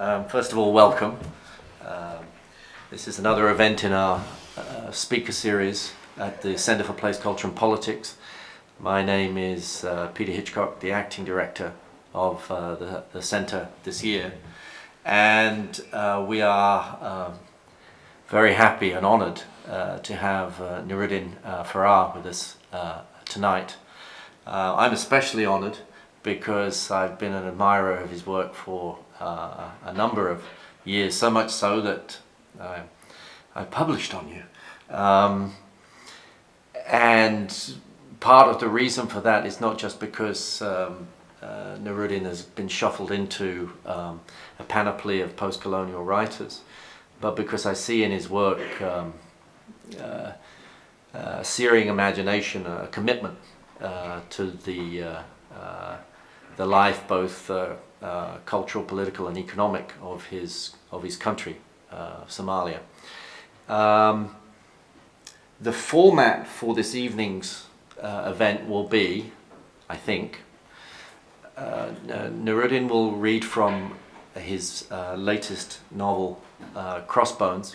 First of all, welcome. This is another event in our speaker series at the Centre for Place, Culture and Politics. My name is Peter Hitchcock, the acting director of the centre this year, and we are very happy and honoured to have NuruddinFarah with us tonight. I'm especially honoured because I've been an admirer of his work for a number of years, so much so that I published on you. And part of the reason for that is not just because Nuruddin has been shuffled into a panoply of post-colonial writers, but because I see in his work searing imagination, a commitment to the life, both cultural, political and economic of his country, Somalia. The format for this evening's event will be, I think, Nuruddin will read from his latest novel, Crossbones,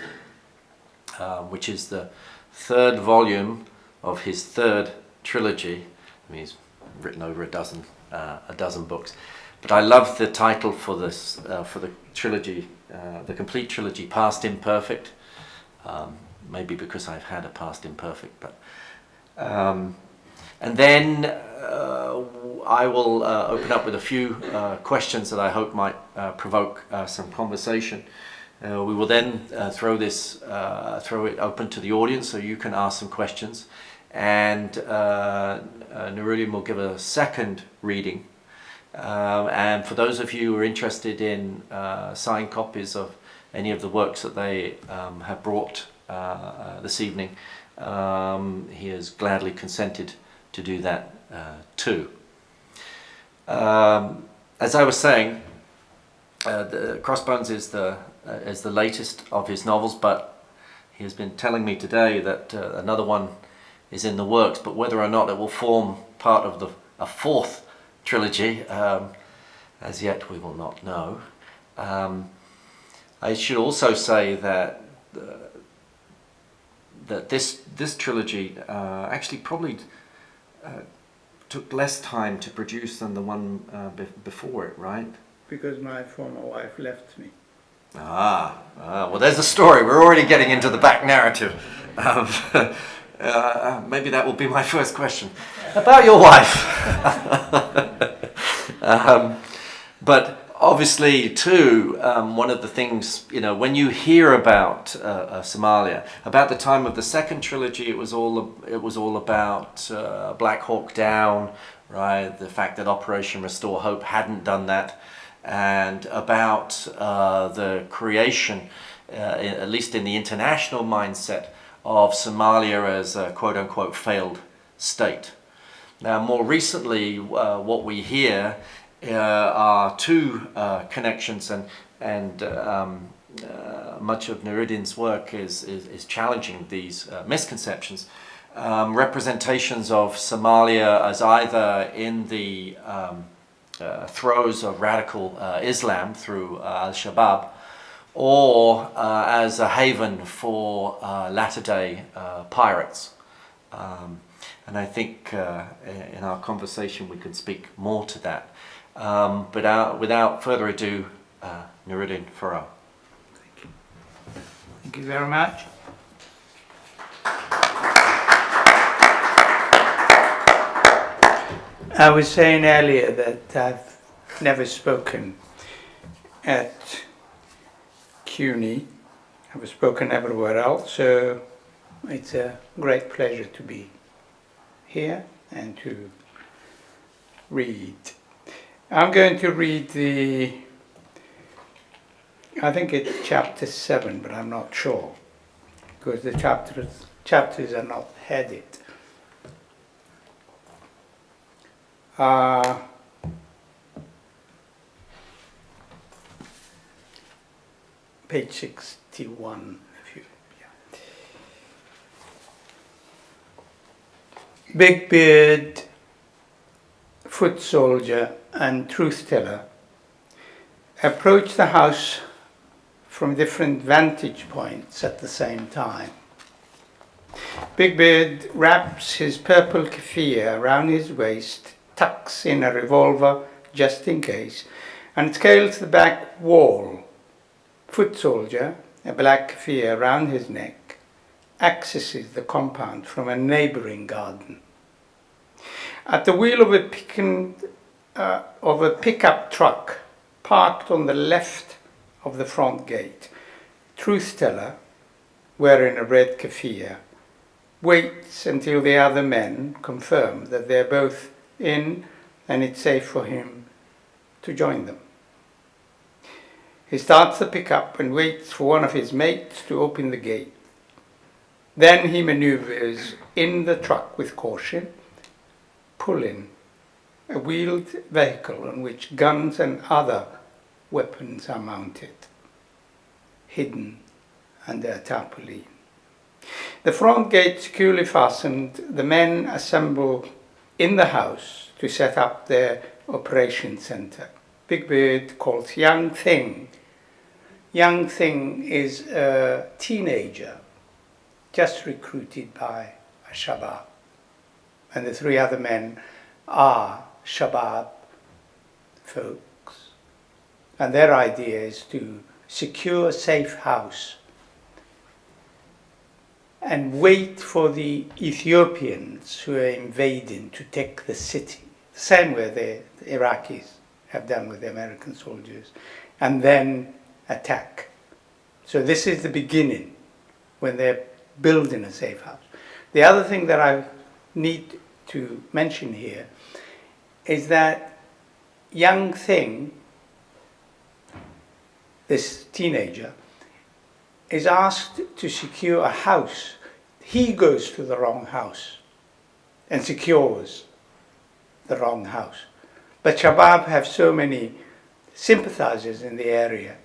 which is the third volume of his third trilogy. I mean, he's written over a dozen books, but I love the title for this for the trilogy, the complete trilogy, Past Imperfect. Maybe because I've had a past imperfect, but and then I will open up with a few questions that I hope might provoke some conversation. We will then throw it open to the audience so you can ask some questions, and Nuruddin will give a second reading. And for those of you who are interested in signed copies of any of the works that they have brought this evening, he has gladly consented to do that too. As I was saying, the Crossbones is the latest of his novels, but he has been telling me today that another one is in the works, but whether or not it will form part of a fourth trilogy, as yet we will not know. I should also say that this trilogy actually probably took less time to produce than the one before it, right? Because my former wife left me. Well, there's the story. We're already getting into the back narrative. Maybe that will be my first question about your wife. But obviously, too, one of the things, you know, when you hear about Somalia, about the time of the second trilogy, it was all about Black Hawk Down, right? The fact that Operation Restore Hope hadn't done that, and about the creation, at least in the international mindset, of Somalia as a quote-unquote failed state. Now, more recently, what we hear are two connections, and much of Nuruddin's work is challenging these misconceptions. Representations of Somalia as either in the throes of radical Islam through Al-Shabaab, or as a haven for latter-day pirates. And I think in our conversation we can speak more to that. But without further ado, NuruddinFarah. Thank you. Thank you very much. I was saying earlier that I've never spoken at CUNY. I've spoken everywhere else, so it's a great pleasure to be here and to read. I'm going to read I think it's chapter 7, but I'm not sure, because the chapters are not headed. Page 61, Big Beard, Foot Soldier and Truth Teller approach the house from different vantage points at the same time. Big Bird wraps his purple keffiyeh around his waist, tucks in a revolver just in case, and scales the back wall. Foot Soldier, a black keffiyeh around his neck, accesses the compound from a neighboring garden. At the wheel of a pickup truck parked on the left of the front gate, Truth Teller, wearing a red keffiyeh, waits until the other men confirm that they're both in and it's safe for him to join them. He starts the pickup and waits for one of his mates to open the gate. Then he maneuvers in the truck with caution, pulling a wheeled vehicle on which guns and other weapons are mounted, hidden under a tarpaulin. The front gate securely fastened, the men assemble in the house to set up their operation center. Big Bird calls Young Thing. Young Thing is a teenager just recruited by Shabab, and the three other men are Shabab folks, and their idea is to secure a safe house and wait for the Ethiopians who are invading to take the city, the same way the Iraqis have done with the American soldiers, and then attack. So this is the beginning, when they're building a safe house. The other thing that I need to mention here is that Young Thing, this teenager, is asked to secure a house. He goes to the wrong house and secures the wrong house. But Shabab have so many sympathizers in the area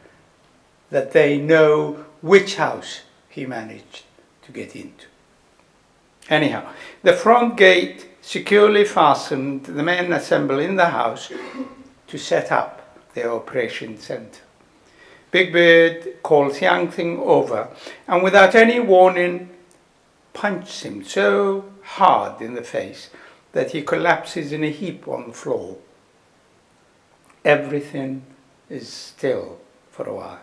that they know which house he managed to get into. Anyhow, the front gate securely fastened, the men assemble in the house to set up their operation center. Big Bird calls Young Thing over and without any warning punches him so hard in the face that he collapses in a heap on the floor. Everything is still for a while.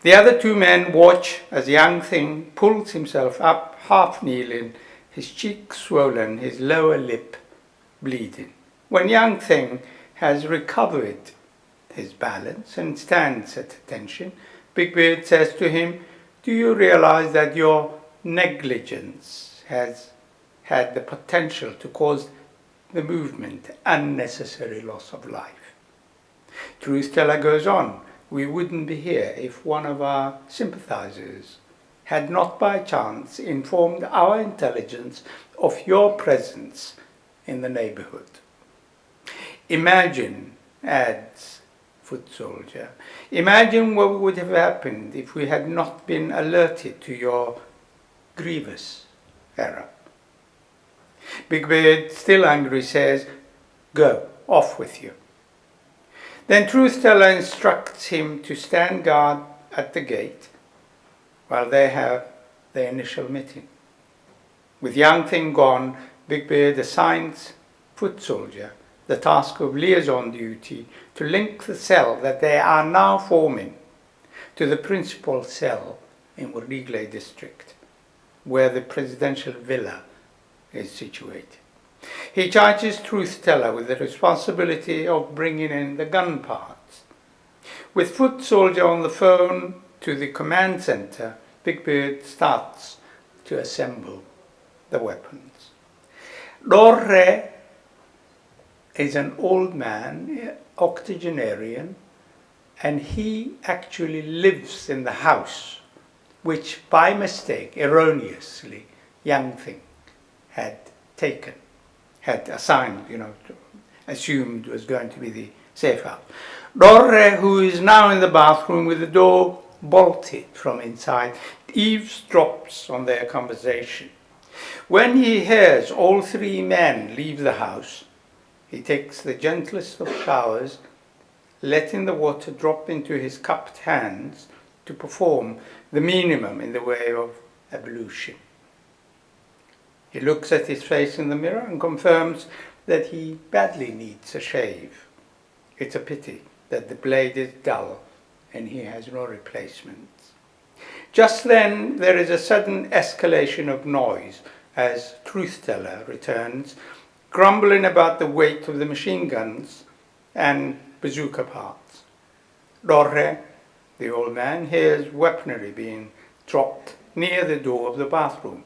The other two men watch as Young Thing pulls himself up, half kneeling, his cheek swollen, his lower lip bleeding. When Young Thing has recovered his balance and stands at attention, Big Bird says to him, "Do you realize that your negligence has had the potential to cause the movement unnecessary loss of life?" Truth Teller goes on, "We wouldn't be here if one of our sympathizers had not by chance informed our intelligence of your presence in the neighborhood. Imagine," adds Foot Soldier, "imagine what would have happened if we had not been alerted to your grievous error." Big Bird, still angry, says, "Go, off with you." Then Truth Teller instructs him to stand guard at the gate while they have their initial meeting. With Young Thing gone, Big Bird assigns Foot Soldier the task of liaison duty to link the cell that they are now forming to the principal cell in Warigle district, where the presidential villa is situated. He charges Truth Teller with the responsibility of bringing in the gun parts. With Foot Soldier on the phone to the command center, Big Bird starts to assemble the weapons. Dorre is an old man, octogenarian, and he actually lives in the house which by mistake, erroneously, Young Thing had assigned, assumed was going to be the safe house. Dorre, who is now in the bathroom with the door bolted from inside, eavesdrops on their conversation. When he hears all three men leave the house, he takes the gentlest of showers letting the water drop into his cupped hands to perform the minimum in the way of ablution. He looks at his face in the mirror and confirms that he badly needs a shave. It's a pity that the blade is dull and he has no replacements. Just then there is a sudden escalation of noise as Truth-Teller returns, grumbling about the weight of the machine guns and bazooka parts. Dorre, the old man, hears weaponry being dropped near the door of the bathroom.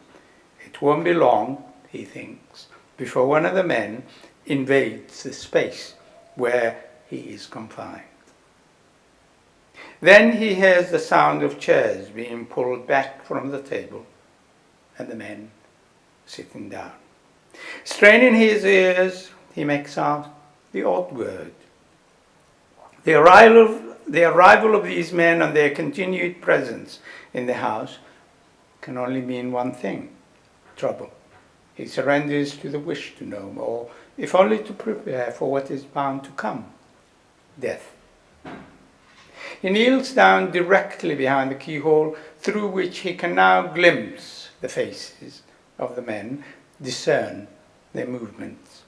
It won't be long, he thinks, before one of the men invades the space where he is confined. Then he hears the sound of chairs being pulled back from the table and the men sitting down. Straining his ears, he makes out the odd word. The arrival of these men and their continued presence in the house can only mean one thing: trouble. He surrenders to the wish to know more, if only to prepare for what is bound to come: death. He kneels down directly behind the keyhole, through which he can now glimpse the faces of the men, discern their movements.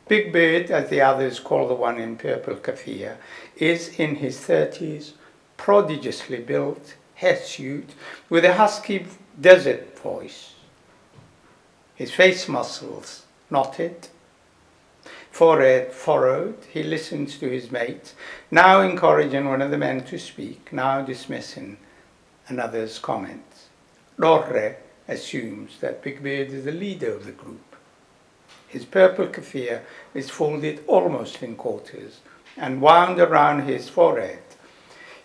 Big Bird, as the others call the one in purple keffiyeh, is in his 30s, prodigiously built, hirsute, with a husky desert voice. His face muscles knotted, forehead furrowed, he listens to his mate, now encouraging one of the men to speak, now dismissing another's comments. Dorre assumes that Big Bird is the leader of the group. His purple keffiyeh is folded almost in quarters and wound around his forehead.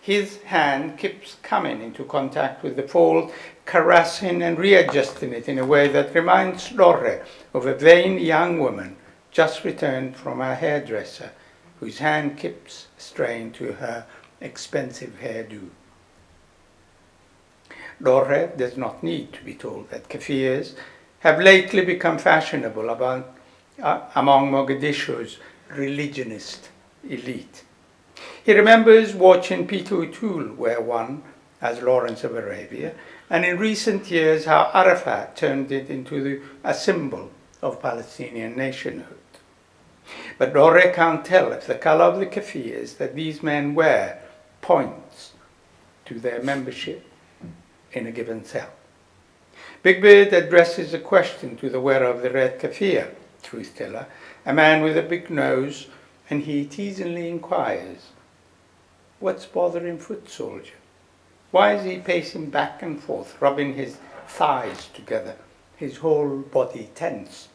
His hand keeps coming into contact with the fold, caressing and readjusting it in a way that reminds Dorre of a vain young woman just returned from her hairdresser, whose hand keeps straying to her expensive hairdo. Dorre does not need to be told that keffiyehs have lately become fashionable among Mogadishu's religionist elite. He remembers watching Peter O'Toole wear one as Lawrence of Arabia, and in recent years how Arafat turned it into a symbol of Palestinian nationhood. But Dorre can't tell if the color of the keffiyehs that these men wear points to their membership in a given cell. Big Bird addresses a question to the wearer of the red keffiyeh, Truth-Teller, a man with a big nose, and he teasingly inquires, "What's bothering Foot Soldier? Why is he pacing back and forth, rubbing his thighs together, his whole body tense?"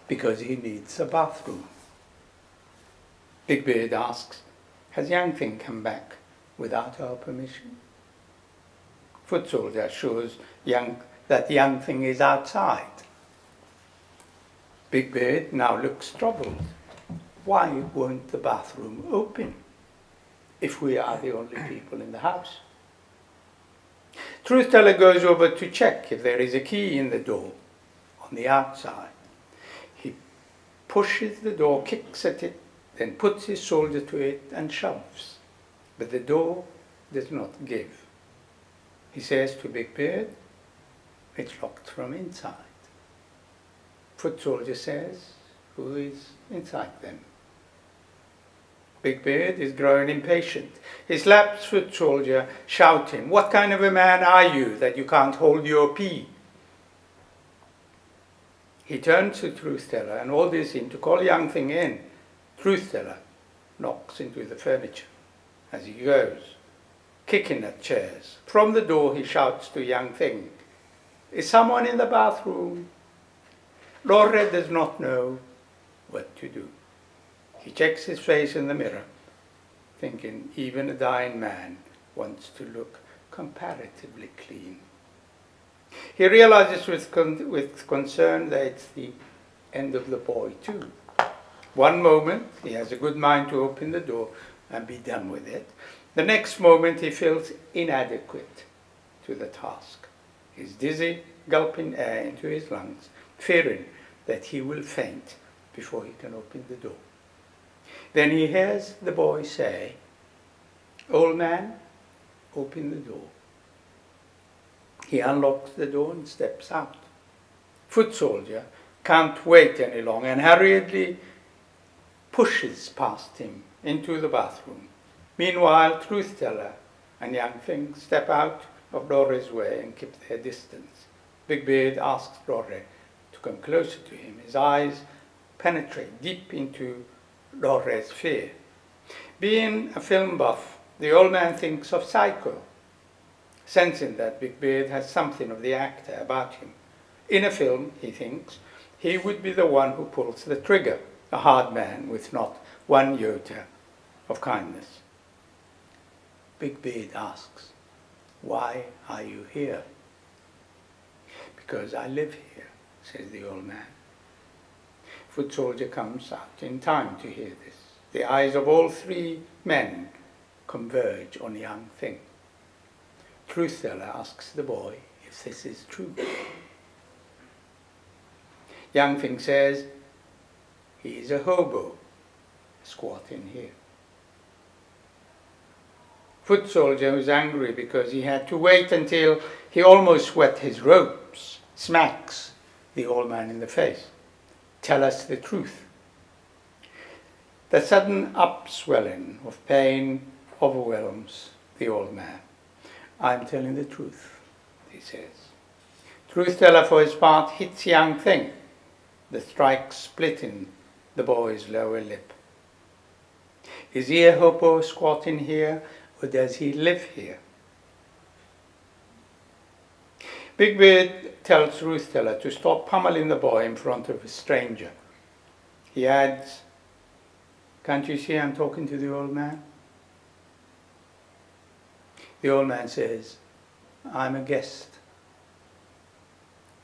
"Because he needs a bathroom." Big Bird asks, "Has Young Thing come back without our permission?" Foot Soldier assures that Young Thing is outside. Big Bird now looks troubled. Why won't the bathroom open if we are the only people in the house? Truth-Teller goes over to check if there is a key in the door on the outside. He pushes the door, kicks at it, then puts his shoulder to it and shoves. But the door does not give. He says to Big Bird, "It's locked from inside." Foot Soldier says, "Who is inside then?" Big Bird is growing impatient. He slaps Foot Soldier, shouting, "What kind of a man are you that you can't hold your pee?" He turns to Truth-Teller and orders him to call Young Thing in. Truth-Teller knocks into the furniture as he goes, kicking at chairs. From the door he shouts to Young Thing, "Is someone in the bathroom?" Dorre does not know what to do. He checks his face in the mirror, thinking even a dying man wants to look comparatively clean. He realizes with concern that it's the end of the boy too. One moment he has a good mind to open the door and be done with it. The next moment he feels inadequate to the task. He's dizzy, gulping air into his lungs, fearing that he will faint before he can open the door. Then he hears the boy say, "Old man, open the door." He unlocks the door and steps out. Foot soldier can't wait any longer and hurriedly pushes past him into the bathroom. Meanwhile, truth teller and young thing step out of Dorre's way and keep their distance. Big Beard asks Dorre to come closer to him. His eyes penetrate deep into Dorre's fear. Being a film buff, the old man thinks of Psycho, sensing that Big Beard has something of the actor about him. In a film, he thinks, he would be the one who pulls the trigger, a hard man with not one iota of kindness. Big Beard asks, "Why are you here?" "Because I live here," says the old man. Foot soldier comes out in time to hear this. The eyes of all three men converge on young thing. Truth teller asks the boy if this is true. Young thing says he is a hobo squatting here. Foot soldier, who's angry because he had to wait until he almost wet his ropes, smacks the old man in the face. "Tell us the truth." The sudden upswelling of pain overwhelms the old man. "I'm telling the truth," he says. Truth teller, for his part, hits young thing, the strike splitting the boy's lower lip. Is he a hobo squatting here, or does he live here? Big Beard tells Truth teller to stop pummeling the boy in front of a stranger. He adds, "Can't you see I'm talking to the old man?" The old man says, "I'm a guest,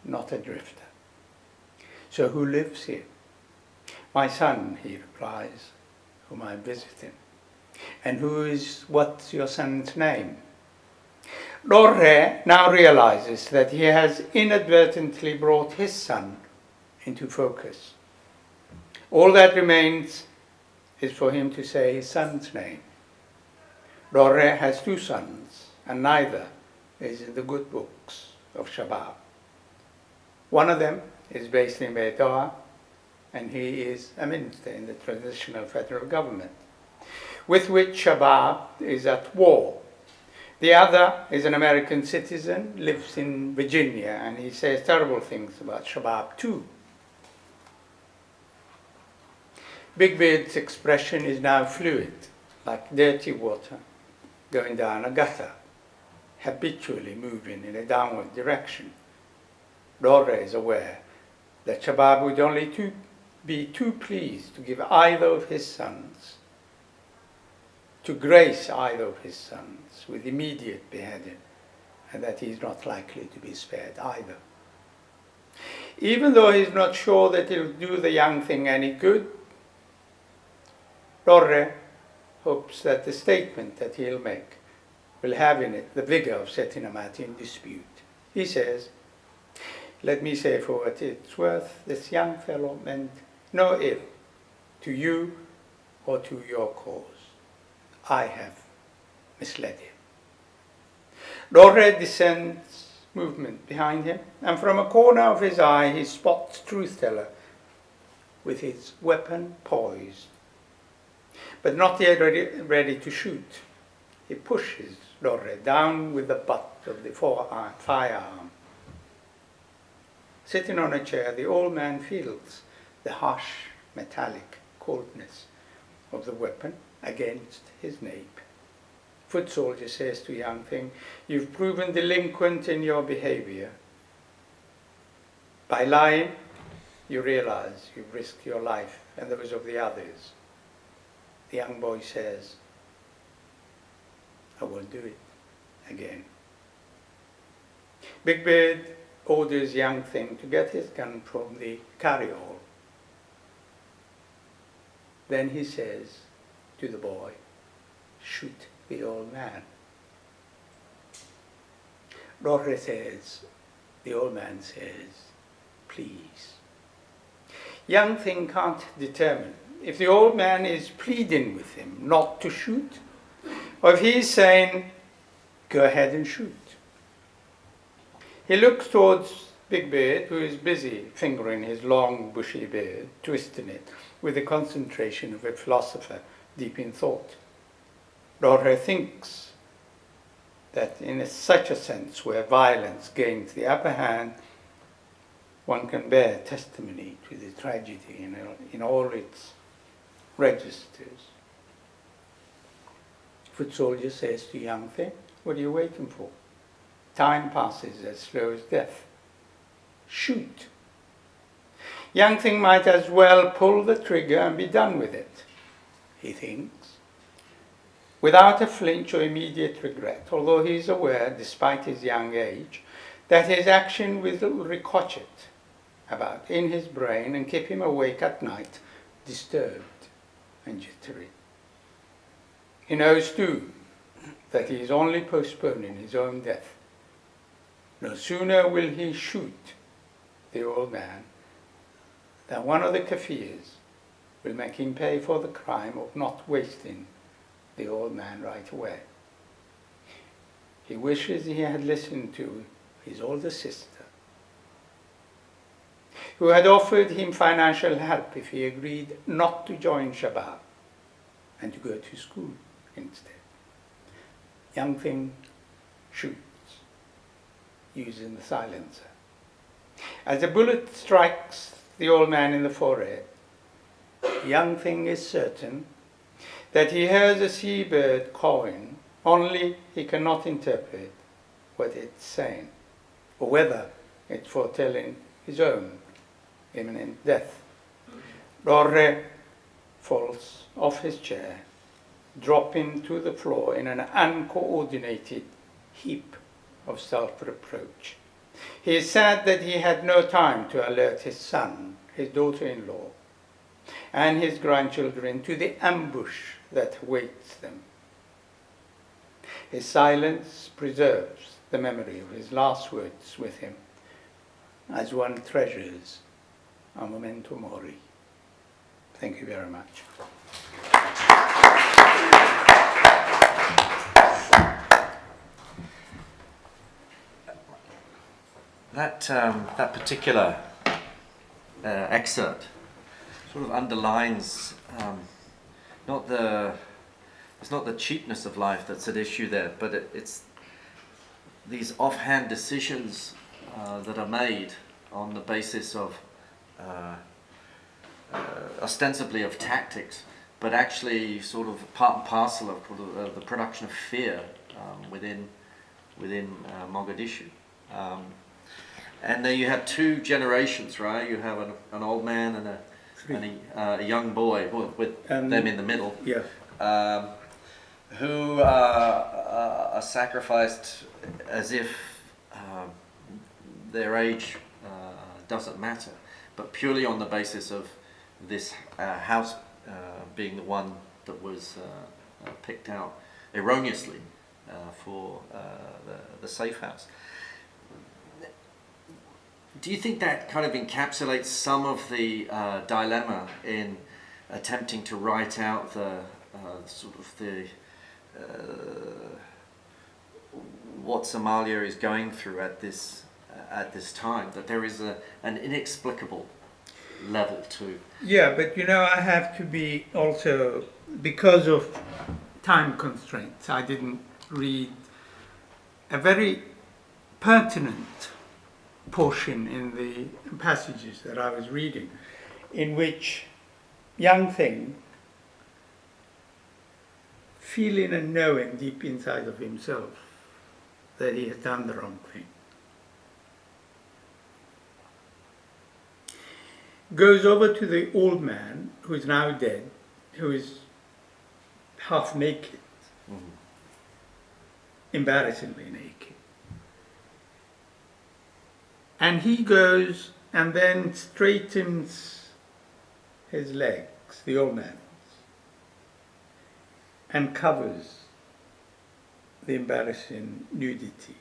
not a drifter." "So who lives here?" "My son," he replies, "whom I'm visiting." "And what's your son's name?" Dorre now realizes that he has inadvertently brought his son into focus. All that remains is for him to say his son's name. Dorre has two sons, and neither is in the good books of Shabab. One of them is based in Beitoa, and he is a minister in the transitional federal government, with which Shabab is at war. The other is an American citizen, lives in Virginia, and he says terrible things about Shabab too. Big Beard's expression is now fluid, like dirty water going down a gutter, habitually moving in a downward direction. Dorre is aware that Shabab would only be too pleased to give either of his sons, to grace either of his sons with immediate beheading, and that he is not likely to be spared either. Even though he is not sure that it will do the young thing any good, Dorre hopes that the statement that he'll make will have in it the vigor of setting a matter in dispute. He says, "Let me say for what it's worth, this young fellow meant no ill to you or to your cause. I have misled him." Dorre descends movement behind him, and from a corner of his eye he spots Truth teller with his weapon poised, but not yet ready to shoot. He pushes Dorre down with the butt of the firearm. Sitting on a chair, the old man feels the harsh, metallic coldness of the weapon against his nape. Foot soldier says to young thing, "You've proven delinquent in your behavior. By lying, you realize you've risked your life and those of the others." The young boy says, "I won't do it again." Big Beard orders young thing to get his gun from the carryall. Then he says to the boy, "Shoot the old man." Dorre says, the old man says, "Please." Young thing can't determine if the old man is pleading with him not to shoot, or if he's saying, go ahead and shoot. He looks towards Big Beard, who is busy fingering his long, bushy beard, twisting it with the concentration of a philosopher deep in thought. Roger thinks that in such a sense where violence gains the upper hand, one can bear testimony to the tragedy in all its registers. Foot soldier says to young thing, what are you waiting for? Time passes as slow as death. Shoot. Young thing might as well pull the trigger and be done with it, he thinks, without a flinch or immediate regret, although he is aware, despite his young age, that his action will ricochet about in his brain and keep him awake at night, disturbed and jittery. He knows too that he is only postponing his own death. No sooner will he shoot the old man than one of the Kafirs will make him pay for the crime of not wasting the old man right away. He wishes he had listened to his older sister, who had offered him financial help if he agreed not to join Shabab and to go to school instead. Young thing shoots, using the silencer. As the bullet strikes the old man in the forehead, young thing is certain that he hears a seabird cawing, only he cannot interpret what it's saying, or whether it's foretelling his own imminent death. Rorre falls off his chair, dropping to the floor in an uncoordinated heap of self-reproach. He is sad that he had no time to alert his son, his daughter-in-law, and his grandchildren to the ambush that awaits them. His silence preserves the memory of his last words with him, as one treasures a memento mori. Thank you very much. That particular excerpt sort of underlines it's not the cheapness of life that's at issue there, but it's these offhand decisions that are made on the basis of ostensibly of tactics, but actually sort of part and parcel of the production of fear within Mogadishu. And there you have two generations, right? You have an old man and a young boy, with them in the middle, who are sacrificed as if their age doesn't matter, but purely on the basis of this house being the one that was picked out erroneously for the safe house. Do you think that kind of encapsulates some of the dilemma in attempting to write out the sort of the what Somalia is going through at this time? That there is an inexplicable level to. Yeah, but I have to be also, because of time constraints, I didn't read a very pertinent portion in the passages that I was reading, in which young thing, feeling and knowing deep inside of himself that he has done the wrong thing, goes over to the old man, who is now dead, who is half naked, embarrassingly naked. And he goes and then straightens his legs, the old man's, and covers the embarrassing nudity.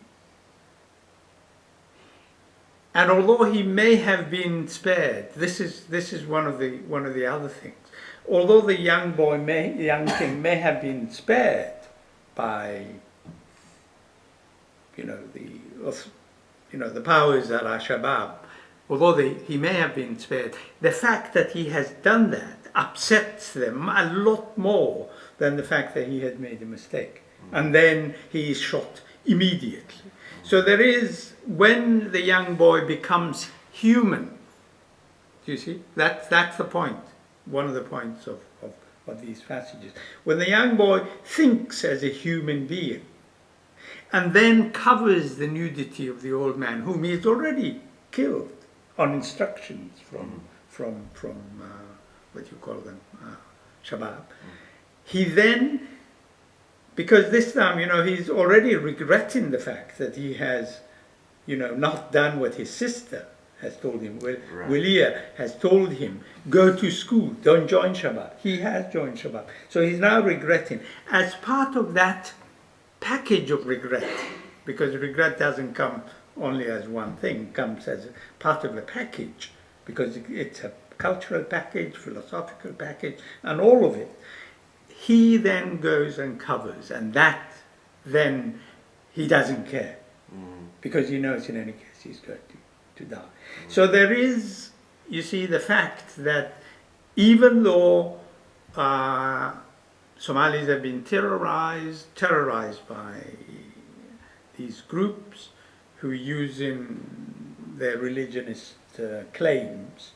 And although he may have been spared, this is one of the other things. although the young king may have been spared by, the powers at Al-Shabaab, although he may have been spared, the fact that he has done that upsets them a lot more than the fact that he had made a mistake. And then he is shot immediately. So there is, when the young boy becomes human, do you see? That's the point, one of the points of these passages. When the young boy thinks as a human being, and then covers the nudity of the old man, whom he has already killed on instructions from what you call them, Shabab. He then, because this time, he's already regretting the fact that he has, not done what his sister has told him. Wilia has told him, go to school, don't join Shabab. He has joined Shabab. So he's now regretting. As part of that package of regret, because regret doesn't come only as one thing, comes as part of a package, because it's a cultural package, philosophical package, and all of it. He then goes and covers, and that then he doesn't care, because he knows in any case he's going to die. So there is, you see, the fact that even though Somalis have been terrorized by these groups who are using their religionist claims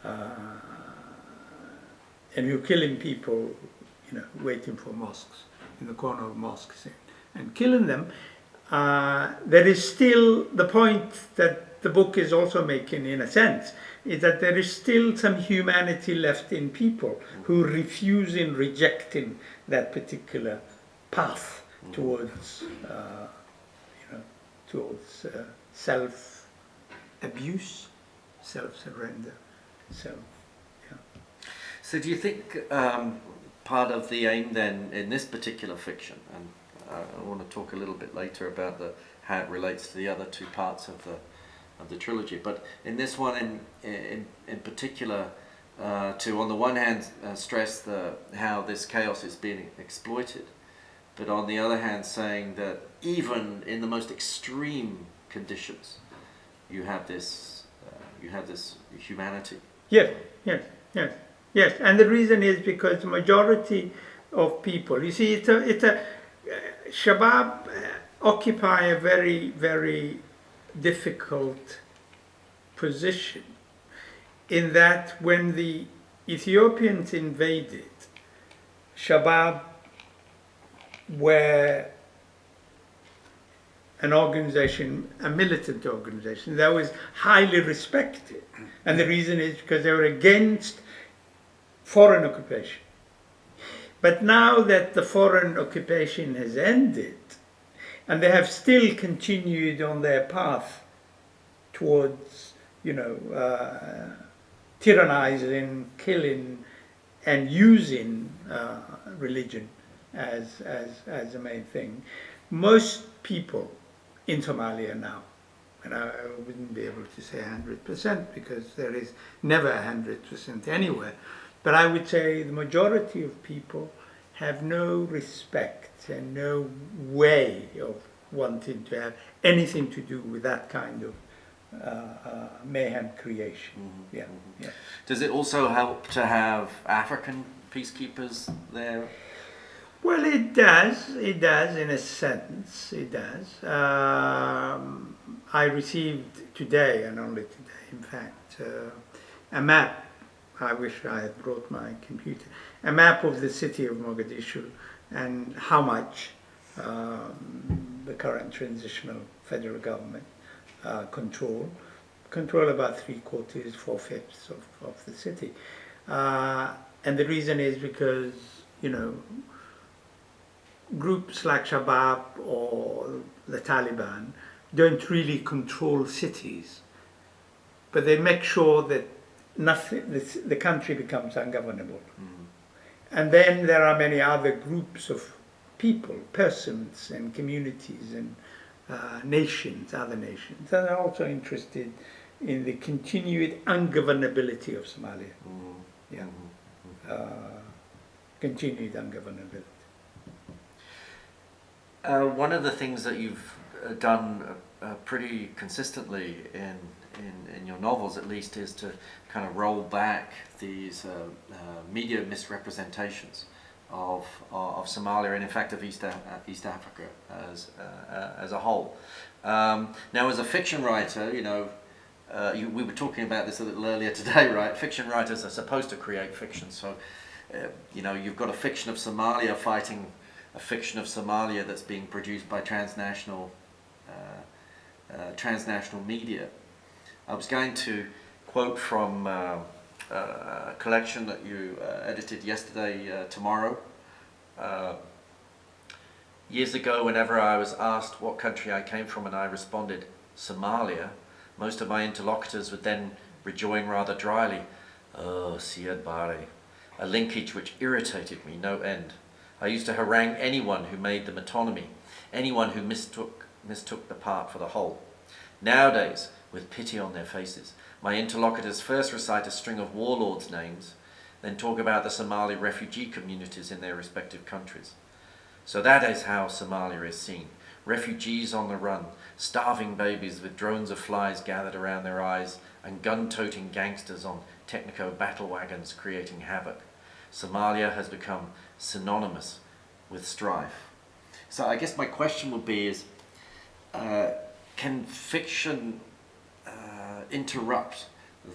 and who are killing people, waiting for mosques, in the corner of mosques and killing them, there is still the point that the book is also making, in a sense, is that there is still some humanity left in people who rejecting that particular path towards, self-abuse, self-surrender, So do you think part of the aim then in this particular fiction, and I want to talk a little bit later about how it relates to the other two parts of the trilogy, but in this one in particular, to on the one hand stress how this chaos is being exploited, but on the other hand saying that even in the most extreme conditions, you have this humanity. Yes, and the reason is because the majority of people, you see, Shabab occupy a very, very difficult position, in that when the Ethiopians invaded, Shabab were an organization, a militant organization that was highly respected, and the reason is because they were against foreign occupation. But now that the foreign occupation has ended, and they have still continued on their path towards, tyrannizing, killing, and using religion as the main thing. Most people in Somalia now, and I wouldn't be able to say 100% because there is never 100% anywhere, but I would say the majority of people have no respect and no way of wanting to have anything to do with that kind of mayhem creation. Does it also help to have African peacekeepers there? Well, it does in a sense, it does. I received today, and only today in fact, a map. I wish I had brought my computer. A map of the city of Mogadishu and how much the current transitional federal government control about 3/4, 4/5 of the city. And the reason is because, groups like Shabab or the Taliban don't really control cities, but they make sure that the country becomes ungovernable. And then there are many other groups of people, persons and communities and other nations that are also interested in the continued ungovernability of Somalia. continued ungovernability. One of the things that you've done pretty consistently in your novels, at least, is to kind of roll back these media misrepresentations of Somalia and, in fact, of East Africa as a whole. Now, as a fiction writer, you know, we were talking about this a little earlier today, right? Fiction writers are supposed to create fiction, so you know, you've got a fiction of Somalia fighting a fiction of Somalia that's being produced by transnational media. I was going to quote from a collection that you edited yesterday, Tomorrow. Years ago, whenever I was asked what country I came from and I responded, Somalia, most of my interlocutors would then rejoin rather dryly, "Oh, Siad Barre," a linkage which irritated me no end. I used to harangue anyone who made the metonymy, anyone who mistook the part for the whole. Nowadays, with pity on their faces, my interlocutors first recite a string of warlords' names, then talk about the Somali refugee communities in their respective countries. So that is how Somalia is seen. Refugees on the run, starving babies with drones of flies gathered around their eyes, and gun-toting gangsters on technico battle wagons creating havoc. Somalia has become synonymous with strife. So I guess my question would be is, can fiction interrupt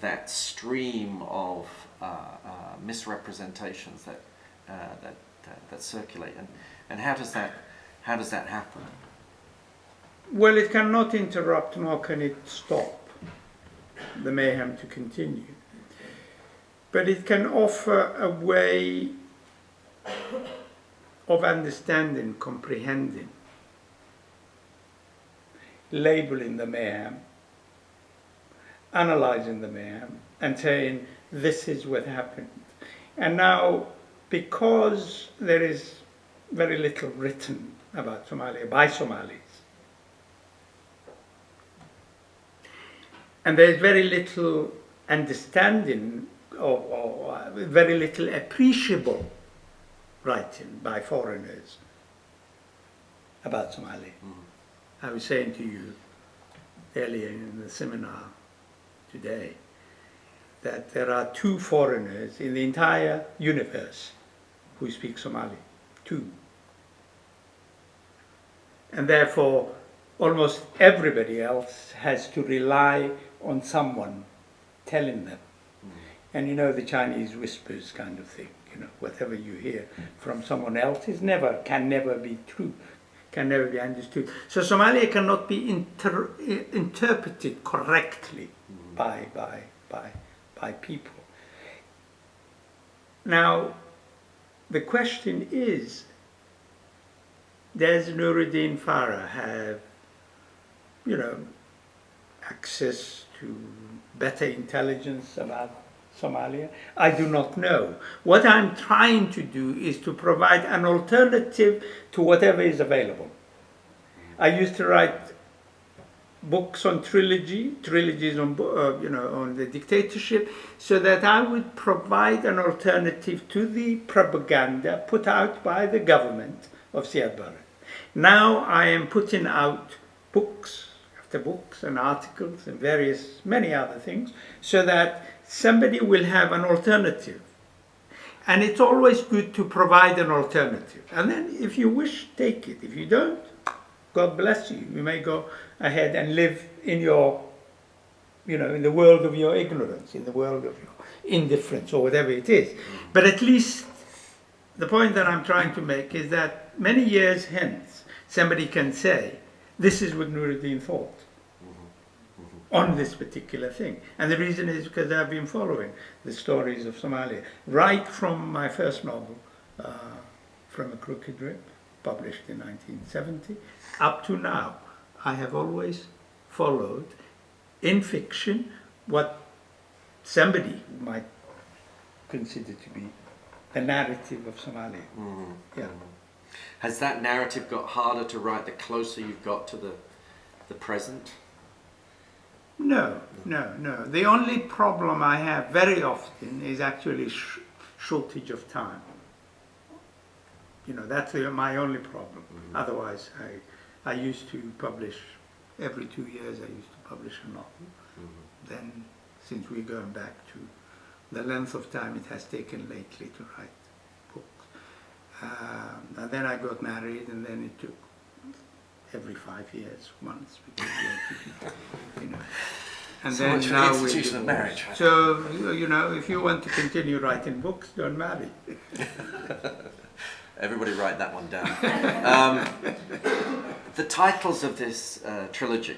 that stream of misrepresentations that circulate, and how does that happen? Well, it cannot interrupt, nor can it stop the mayhem to continue. But it can offer a way of understanding, comprehending, labeling the mayhem, analyzing the mayhem, and saying, this is what happened. And now, because there is very little written about Somalia by Somalis, and there is very little understanding or very little appreciable writing by foreigners about Somalia. I was saying to you earlier in the seminar today that there are 2 foreigners in the entire universe who speak Somali. 2. And therefore, almost everybody else has to rely on someone telling them. And you know, the Chinese whispers kind of thing, you know, whatever you hear from someone else can never be true, can never be understood. So Somalia cannot be interpreted correctly by people. Now, the question is, does NuruddinFarah have, you know, access to better intelligence about Somalia? I do not know. What I'm trying to do is to provide an alternative to whatever is available. I used to write books on trilogies on, on the dictatorship, so that I would provide an alternative to the propaganda put out by the government of Siad Barre. Now I am putting out books after books and articles and many other things, so that somebody will have an alternative. And it's always good to provide an alternative. And then if you wish, take it. If you don't, God bless you. You may go ahead and live in your, in the world of your ignorance, in the world of your indifference, or whatever it is. But at least the point that I'm trying to make is that many years hence, somebody can say, this is what Nuruddin thought on this particular thing. And the reason is because I've been following the stories of Somalia, right from my first novel, From a Crooked Rib, published in 1970, up to now. I have always followed, in fiction, what somebody might consider to be the narrative of Somalia. Yeah. Has that narrative got harder to write the closer you've got to the present? No. The only problem I have very often is actually shortage of time. You know, that's my only problem. Mm-hmm. Otherwise, I used to publish every 2 years. I used to publish a novel. Mm-hmm. Then, since we're going back to the length of time it has taken lately to write books, and then I got married, and then it took every 5 years once, because we had to, you know. And so then much for now the institution of marriage. So, you know, if you want to continue writing books, don't marry. Everybody write that one down. The titles of this trilogy,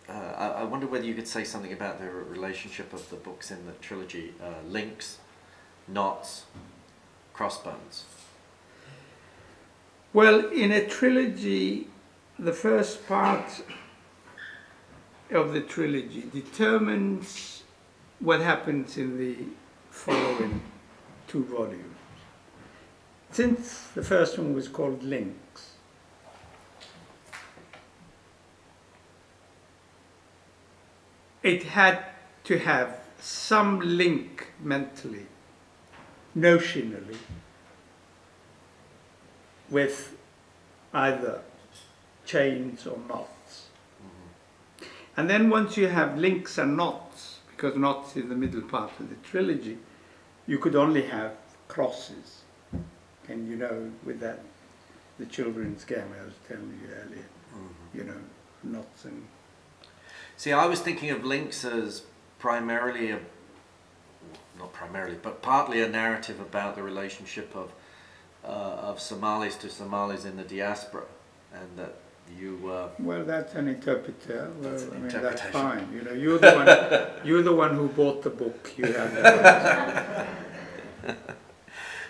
I wonder whether you could say something about the relationship of the books in the trilogy. Links, Knots, Crossbones. Well, in a trilogy, the first part of the trilogy determines what happens in the following 2 volumes. Since the first one was called Links, it had to have some link mentally, notionally, with either chains or knots. Mm-hmm. And then once you have links and knots, because knots is the middle part of the trilogy, you could only have crosses. And you know, with that, the children's game I was telling you earlier, mm-hmm. you know, knots and... See, I was thinking of links as primarily, not primarily, but partly a narrative about the relationship of Somalis to Somalis in the diaspora, and that you... well, that's an interpreter. Well, that's an I mean, interpretation. that's fine. You know, you're the one who bought the book. You have that.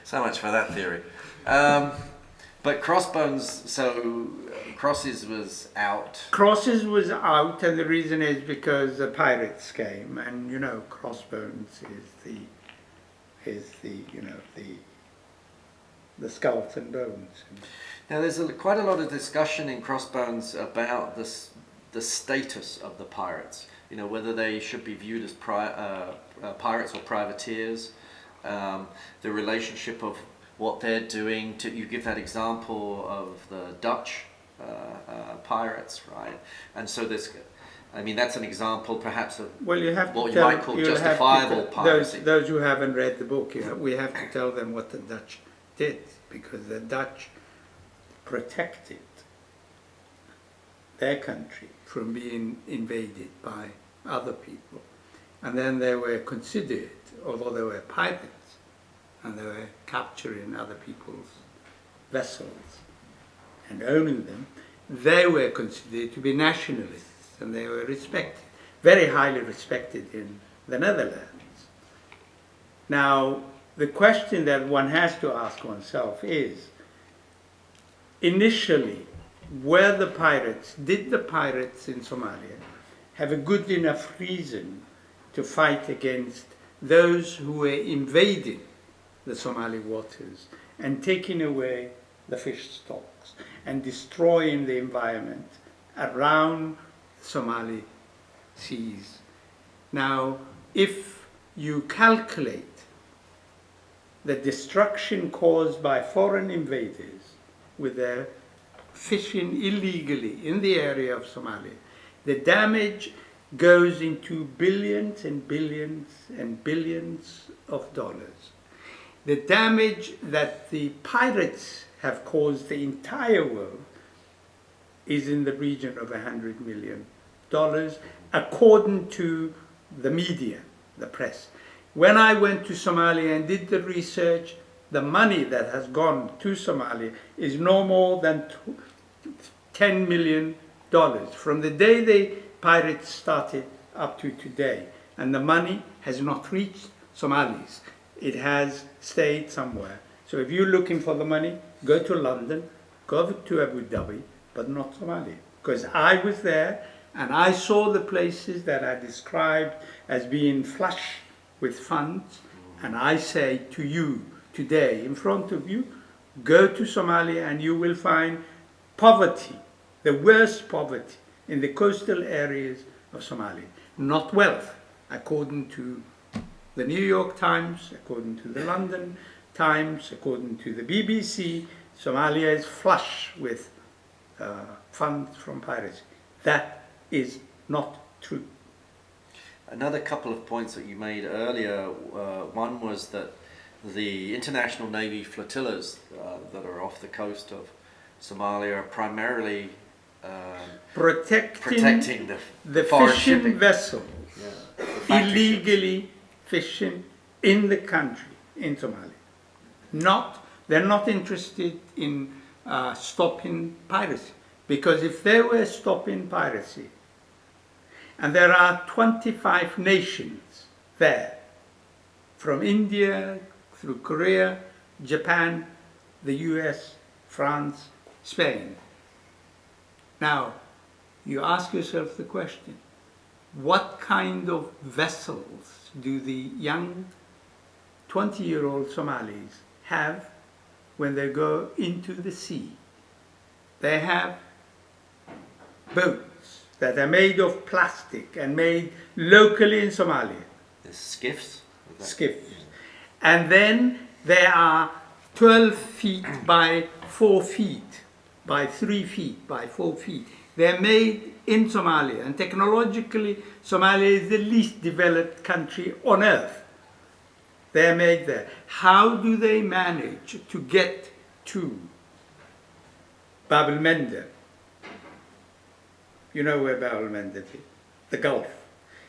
So much for that theory. But Crossbones, so Crosses was out. Crosses was out, and the reason is because the pirates came, and you know, Crossbones is the you know, the skulls and bones. Now, there's quite a lot of discussion in Crossbones about the status of the pirates. You know, whether they should be viewed as pirates or privateers. The relationship of what they're doing. You give that example of the Dutch pirates, right? And so there's, I mean, that's an example perhaps of well, you have what to you might call justifiable piracy. Those who haven't read the book, we have to tell them what the Dutch did, because the Dutch protected their country from being invaded by other people. And then they were considered, although they were pirates, and they were capturing other people's vessels and owning them, they were considered to be nationalists, and they were respected, very highly respected in the Netherlands. Now, the question that one has to ask oneself is, initially, did the pirates in Somalia have a good enough reason to fight against those who were invading the Somali waters and taking away the fish stocks and destroying the environment around Somali seas? Now, if you calculate the destruction caused by foreign invaders with their fishing illegally in the area of Somalia, the damage goes into billions and billions and billions of dollars. The damage that the pirates have caused the entire world is in the region of $100 million, according to the media, the press. When I went to Somalia and did the research, the money that has gone to Somalia is no more than $10 million from the day the pirates started up to today. And the money has not reached Somalis. It has stayed somewhere. So if you're looking for the money, go to London, go to Abu Dhabi, but not Somalia. Because I was there and I saw the places that I described as being flush with funds. And I say to you today, in front of you, go to Somalia and you will find poverty, the worst poverty in the coastal areas of Somalia. Not wealth, according to the New York Times, according to the London times, according to the BBC, Somalia is flush with funds from piracy. That is not true. Another couple of points that you made earlier, one was that the international Navy flotillas that are off the coast of Somalia are primarily protecting the foreign fishing shipping vessels illegally ships. fishing in the country, in Somalia. They're not interested in stopping piracy, because if they were stopping piracy, and there are 25 nations there, from India through Korea, Japan, the US, France, Spain. Now, you ask yourself the question, what kind of vessels do the young 20-year-old Somalis have when they go into the sea? They have boats that are made of plastic and made locally in Somalia. The skiffs? Skiffs. And then they are 12 feet by 4 feet, by 3 feet, by 4 feet. They're made in Somalia, and technologically Somalia is the least developed country on earth. They're made there. How do they manage to get to Bab el-Mandeb? You know where Bab el-Mandeb is? The Gulf.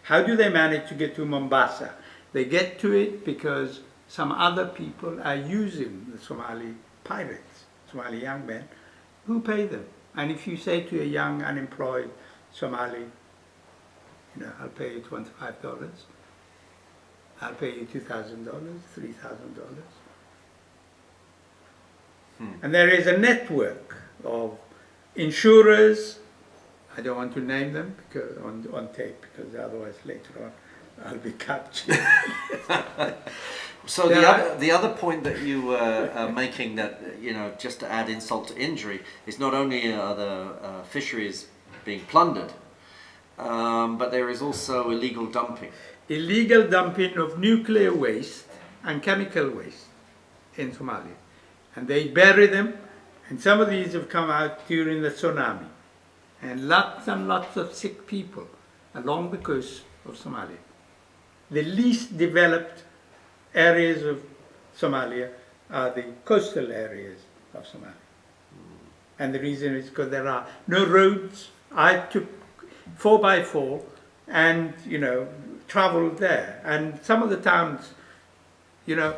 How do they manage to get to Mombasa? They get to it because some other people are using the Somali pirates, Somali young men, who pay them. And if you say to a young unemployed Somali, you know, I'll pay you $25, I'll pay you $2,000, $3,000. And there is a network of insurers, I don't want to name them because on tape, because otherwise later on I'll be captured. So the other point that you were making, that, you know, just to add insult to injury, is not only are the fisheries being plundered, but there is also illegal dumping. Illegal dumping of nuclear waste and chemical waste in Somalia. And they bury them, and some of these have come out during the tsunami. And lots of sick people along the coast of Somalia. The least developed areas of Somalia are the coastal areas of Somalia. And the reason is because there are no roads. I took 4x4 and, you know, traveled there. And some of the towns, you know,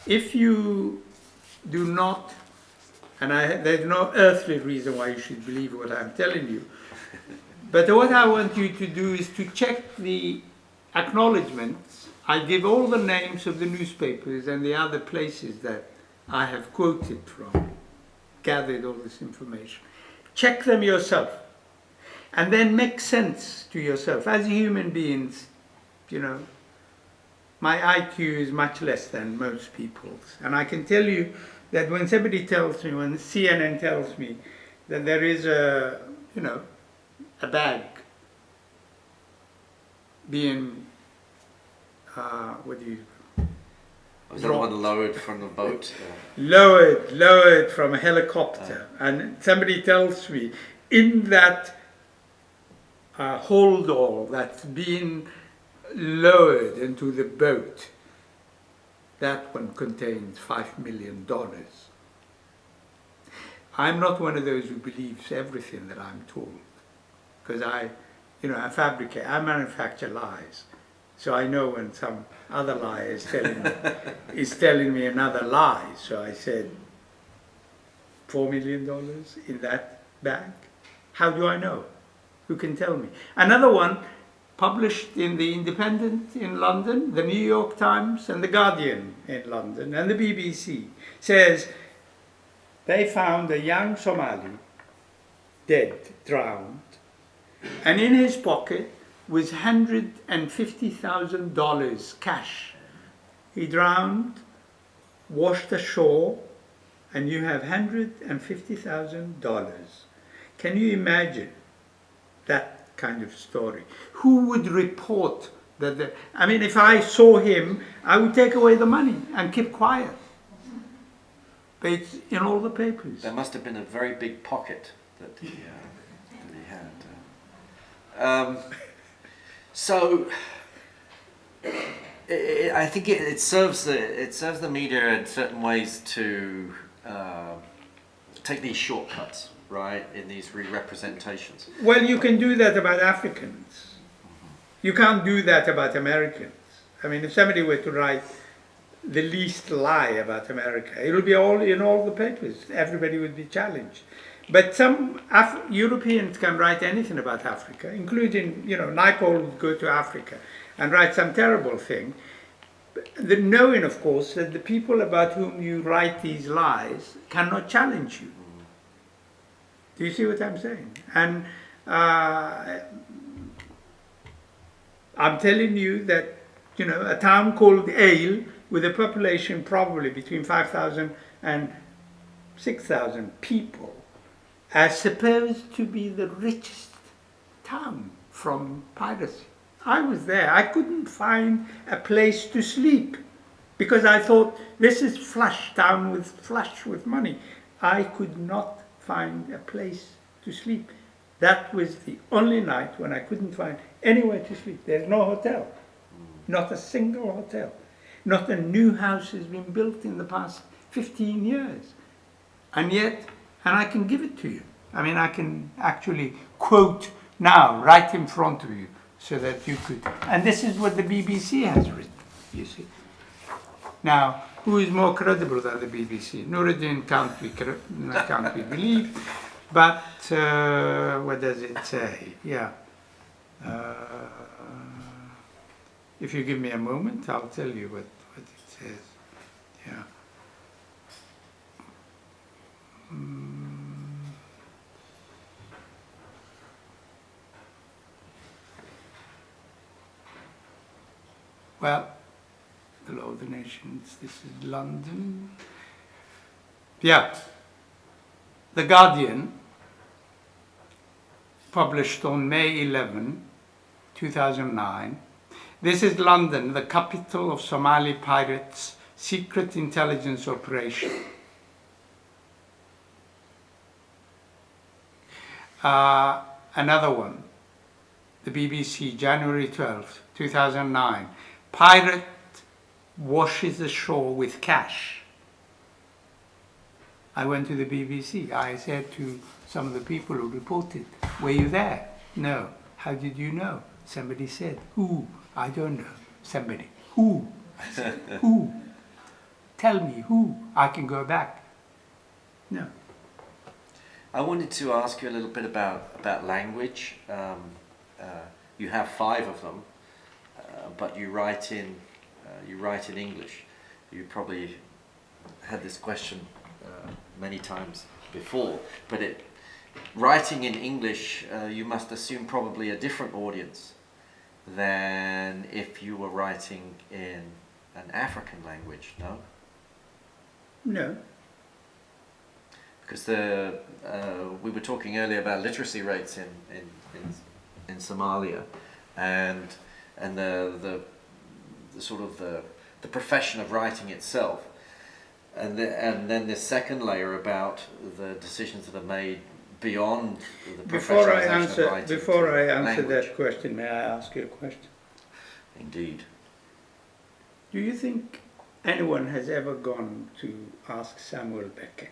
if you do not, and there's no earthly reason why you should believe what I'm telling you, but what I want you to do is to check the acknowledgements. I give all the names of the newspapers and the other places that I have quoted from, gathered all this information. Check them yourself, and then make sense to yourself. As human beings, you know, my IQ is much less than most people's, and I can tell you that when somebody tells me, when CNN tells me that there is a, you know, a bag being, what do you... Was that the one lowered from the boat? Lowered from a helicopter. And somebody tells me, in that hold all that's being lowered into the boat, that one contains $5 million. I'm not one of those who believes everything that I'm told, because I manufacture lies. So I know when some other liar is telling me another lie. So I said, $4 million in that bag? How do I know? Who can tell me? Another one, published in the Independent in London, the New York Times and the Guardian in London, and the BBC, says they found a young Somali dead, drowned, and in his pocket was $150,000 cash. He drowned, washed ashore, and you have $150,000. Can you imagine that kind of story? Who would report I mean, if I saw him, I would take away the money and keep quiet. But it's in all the papers. There must have been a very big pocket that he had. So I think it serves the media in certain ways to take these shortcuts, right, in these re-representations. Well, you can do that about Africans. You can't do that about Americans. I mean, if somebody were to write the least lie about America, it would be all in all the papers. Everybody would be challenged. But some Europeans can write anything about Africa, including, Naipaul would go to Africa and write some terrible thing. The knowing, of course, that the people about whom you write these lies cannot challenge you. Do you see what I'm saying? And I'm telling you that, a town called Ale, with a population probably between 5,000 and 6,000 people, are supposed to be the richest town from piracy. I was there. I couldn't find a place to sleep because I thought this is flush with money. I could not find a place to sleep. That was the only night when I couldn't find anywhere to sleep. There's no hotel, not a single hotel. Not a new house has been built in the past 15 years. And yet, and I can give it to you. I mean, I can actually quote now, right in front of you, so that you could. And this is what the BBC has written, you see. Now, who is more credible than the BBC? Nuruddin can't be believed, but what does it say? Yeah. If you give me a moment, I'll tell you what it says. Yeah. Well, the Law of the Nations, this is London. Yeah. The Guardian published on May 11, 2009. This is London, the capital of Somali pirates' secret intelligence operation. Another one, the BBC, January 12, 2009. Pirate washes ashore with cash. I went to the BBC. I said to some of the people who reported, were you there? No. How did you know? Somebody said. Who? I don't know. Somebody. Who? I said, who? Tell me who. I can go back. No. I wanted to ask you a little bit about language. You have 5 of them, but you write in English. You probably had this question many times before, but writing in English, you must assume probably a different audience than if you were writing in an African language, no? No. Because we were talking earlier about literacy rates in Somalia, and the sort of the profession of writing itself, and then this second layer about the decisions that are made beyond the professionalization of writing. Before I answer that question, may I ask you a question? Indeed. Do you think anyone has ever gone to ask Samuel Beckett,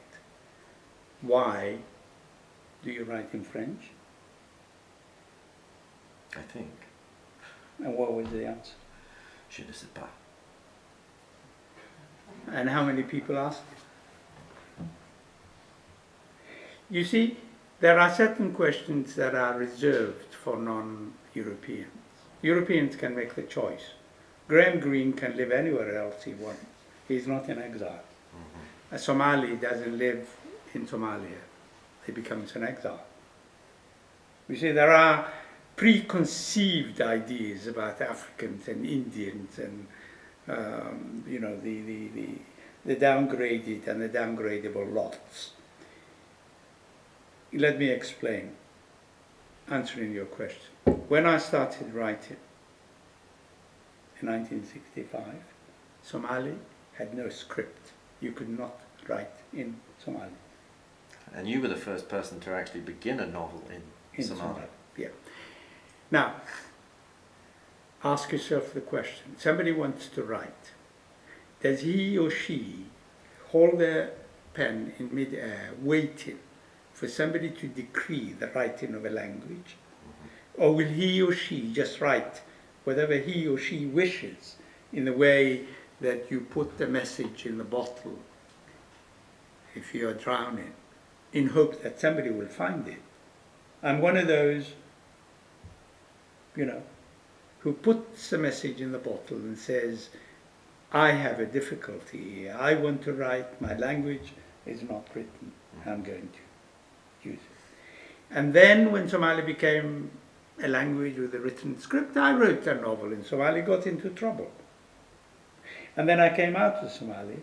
why do you write in French? I think. And what was the answer? Je ne sais pas. And how many people asked? You see, there are certain questions that are reserved for non-Europeans. Europeans can make the choice. Graham Greene can live anywhere else he wants. He's not in exile. Mm-hmm. A Somali doesn't live in Somalia. He becomes an exile. You see, there are preconceived ideas about Africans and Indians and the downgraded and the downgradable lots. Let me explain, answering your question. When I started writing, in 1965, Somali had no script. You could not write in Somali. And you were the first person to actually begin a novel in Somali. Yeah. Now, ask yourself the question. Somebody wants to write. Does he or she hold their pen in mid-air, waiting for somebody to decree the writing of a language? Or will he or she just write whatever he or she wishes in the way that you put the message in the bottle if you are drowning, in hope that somebody will find it? I'm one of those, who puts the message in the bottle and says, I have a difficulty here. I want to write, my language is not written. I'm going to use it. And then when Somali became a language with a written script, I wrote a novel in Somali, got into trouble. And then I came out of Somali,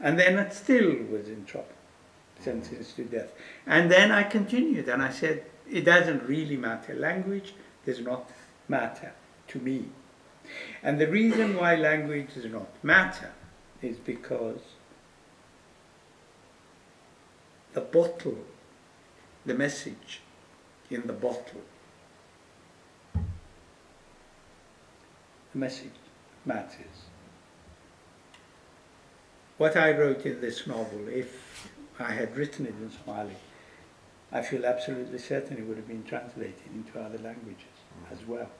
and then it still was in trouble, sentenced to death. And then I continued, and I said, it doesn't really matter. Language does not matter to me. And the reason why language does not matter is because the bottle, the message in the bottle, the message matters. What I wrote in this novel, if I had written it in Somali, I feel absolutely certain it would have been translated into other languages as well.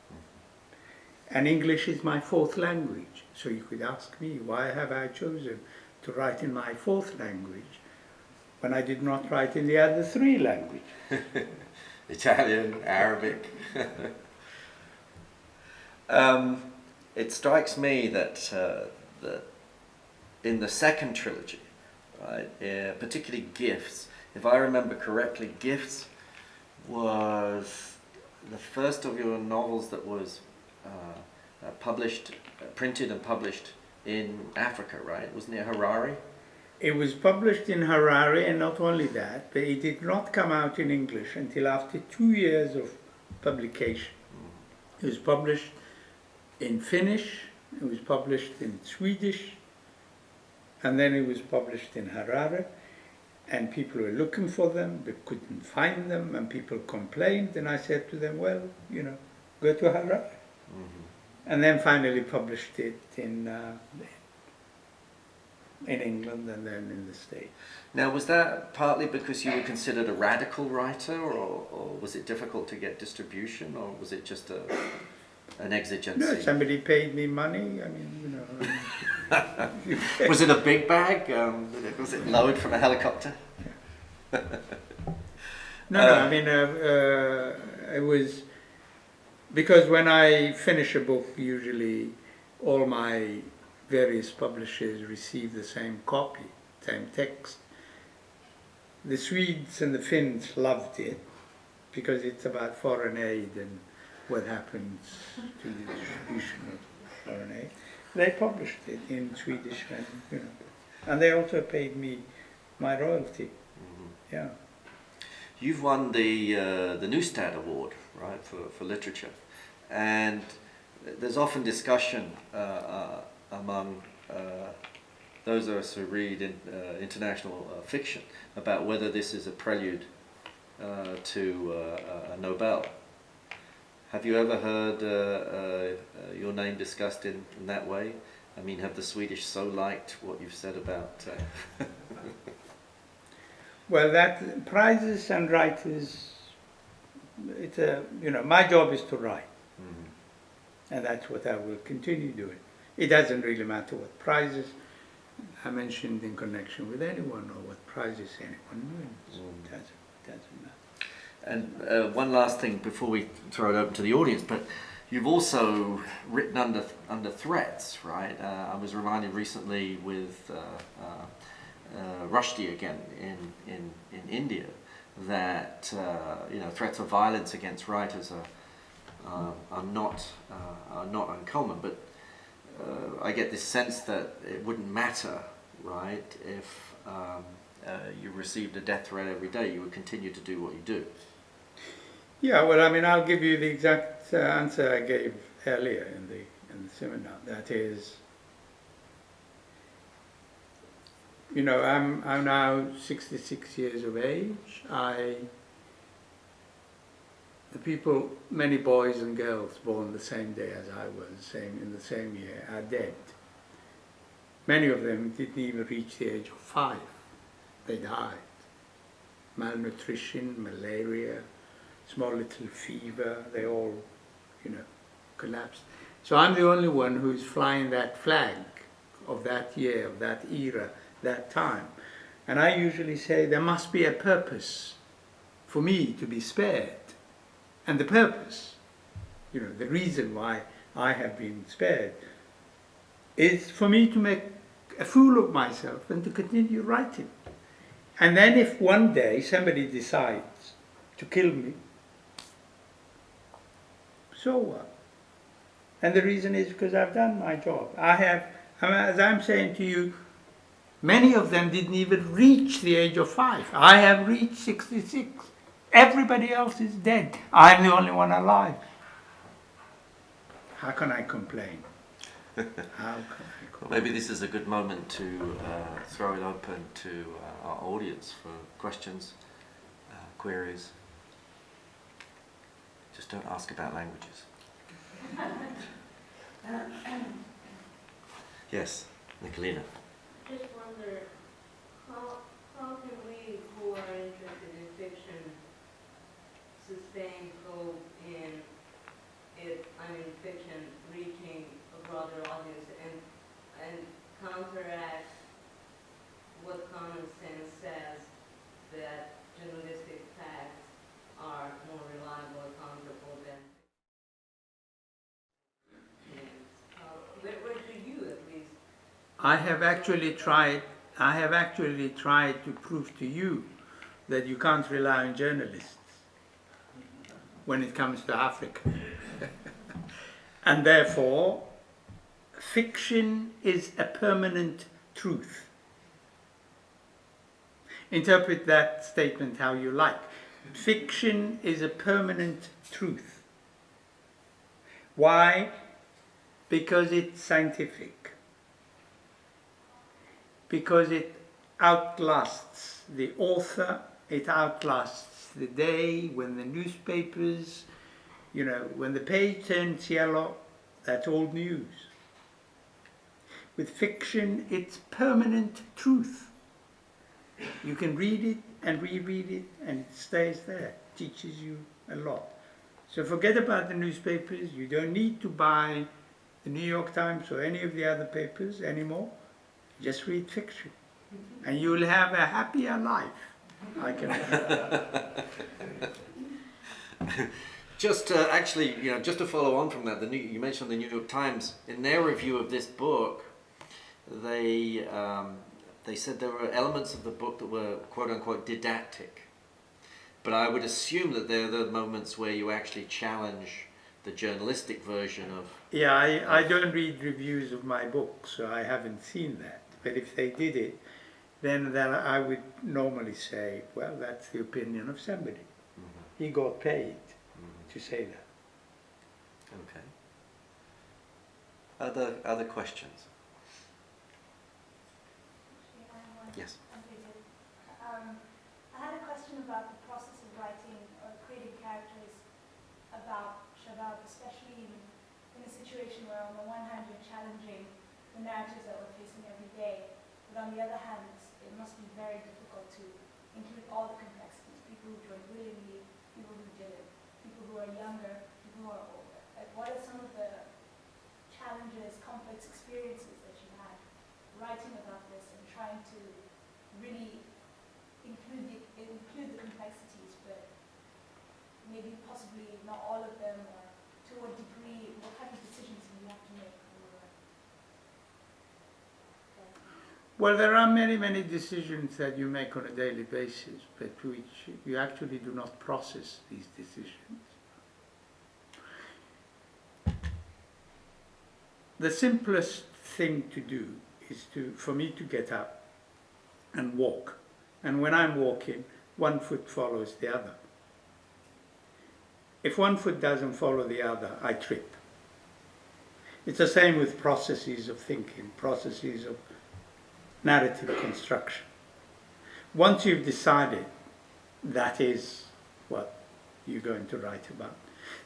And English is my fourth language, so you could ask me, why have I chosen to write in my fourth language when I did not write in the other three languages? Italian, Arabic. It strikes me that in the second trilogy, right, particularly Gifts, if I remember correctly, Gifts was the first of your novels that was printed and published in Africa, right? Wasn't it Harare? It was published in Harare, and not only that, but it did not come out in English until after 2 years of publication. It was published in Finnish, it was published in Swedish, and then it was published in Harare, and people were looking for them but couldn't find them, and people complained, and I said to them, well, go to Harare. And then finally published it in England and then in the States. Now, was that partly because you were considered a radical writer, or was it difficult to get distribution, or was it just an exigency? No, somebody paid me money. I mean, Was it a big bag? Was it lowered from a helicopter? No, I mean, it was because when I finish a book, usually all my various publishers receive the same copy, same text. The Swedes and the Finns loved it because it's about foreign aid and what happens to the distribution of foreign aid. They published it in Swedish, and they also paid me my royalty. Yeah. You've won the Newstead Award, right, for literature, and there's often discussion among those of us who read international fiction about whether this is a prelude to a Nobel. Have you ever heard your name discussed in that way? I mean, have the Swedish so liked what you've said about... Well, that prizes and writers, it's my job is to write. And that's what I will continue doing. It doesn't really matter what prizes I mentioned in connection with anyone or what prizes anyone wins. It doesn't matter. And one last thing before we throw it open to the audience, but you've also written under threats, right? I was reminded recently with Rushdie again in India that threats of violence against writers are not uncommon, but I get this sense that it wouldn't matter, right, if you received a death threat every day, you would continue to do what you do. Yeah, well, I mean, I'll give you the exact answer I gave earlier in in the seminar. That is, you know, I'm now 66 years of age. The people, many boys and girls born the same day as I was, in the same year, are dead. Many of them didn't even reach the age of 5. They died. Malnutrition, malaria, small little fever, they all, you know, collapsed. So I'm the only one who's flying that flag of that year, of that era, that time. And I usually say there must be a purpose for me to be spared. And the purpose, you know, the reason why I have been spared is for me to make a fool of myself and to continue writing. And then if one day somebody decides to kill me, so what? And the reason is because I've done my job. As I'm saying to you, many of them didn't even reach the age of 5. I have reached 66. Everybody else is dead. I'm the only one alive. How can I complain? How can I complain? Well, maybe this is a good moment to throw it open to our audience for questions, queries. Just don't ask about languages. Yes, Nicolina. Just wonder, how can we who are interested in fiction sustain hope in fiction reaching a broader audience and counteract what common sense says that journalistic facts are more reliable, accountable than where do you at least? I have actually tried to prove to you that you can't rely on journalists when it comes to Africa. And therefore, fiction is a permanent truth. Interpret that statement how you like. Fiction is a permanent truth. Why? Because it's scientific. Because it outlasts the author, it outlasts the day when the newspapers, you know, when the page turns yellow, that's old news. With fiction, it's permanent truth. You can read it and reread it and it stays there, it teaches you a lot. So forget about the newspapers, you don't need to buy the New York Times or any of the other papers anymore. Just read fiction and you'll have a happier life. I can. Just actually, you know, just to follow on from that, you mentioned the New York Times. In their review of this book, they said there were elements of the book that were quote unquote didactic. But I would assume that they're the moments where you actually challenge the journalistic version of. Yeah, I don't read reviews of my books, so I haven't seen that. But if they did it, then I would normally say, well, that's the opinion of somebody. Mm-hmm. He got paid to say that. Okay. Other questions? Yes. I had a question about the process of writing or creating characters about Shabab, especially in a situation where on the one hand you're challenging the narratives that we're facing every day, but on the other hand it must be very difficult to include all the complexities, people who joined willingly, people who didn't, people who are younger, people who are older. Like, what are some of the challenges, complex experiences that you had writing about this and trying to really include the complexities, but maybe possibly not all of them, or to what degree, what kind of decisions do you have to make? Well, there are many, many decisions that you make on a daily basis, but which you actually do not process these decisions. The simplest thing to do is for me to get up and walk. And when I'm walking, one foot follows the other. If one foot doesn't follow the other, I trip. It's the same with processes of thinking, processes of narrative construction. Once you've decided that is what you're going to write about,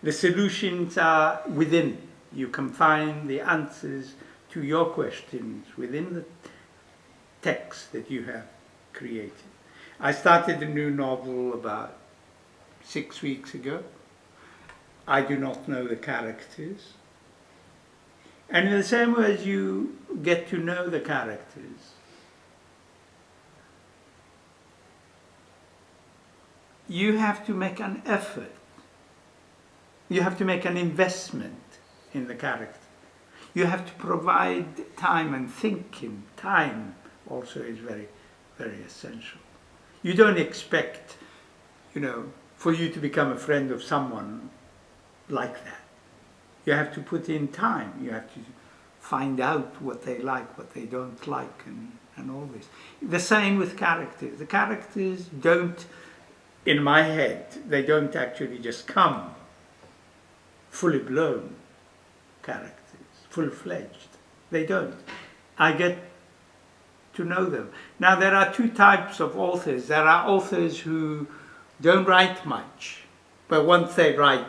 the solutions are within. You can find the answers to your questions within the text that you have created. I started a new novel about 6 weeks ago. I do not know the characters. And in the same way as you get to know the characters, you have to make an effort. You have to make an investment in the character. You have to provide time, and thinking. Time also is very, very essential. You don't expect, for you to become a friend of someone like that. You have to put in time. You have to find out what they like, what they don't like, and all this. The same with characters. The characters don't, in my head, they don't actually just come fully blown characters, full-fledged. They don't. I get to know them. Now, there are two types of authors. There are authors who don't write much, but once they write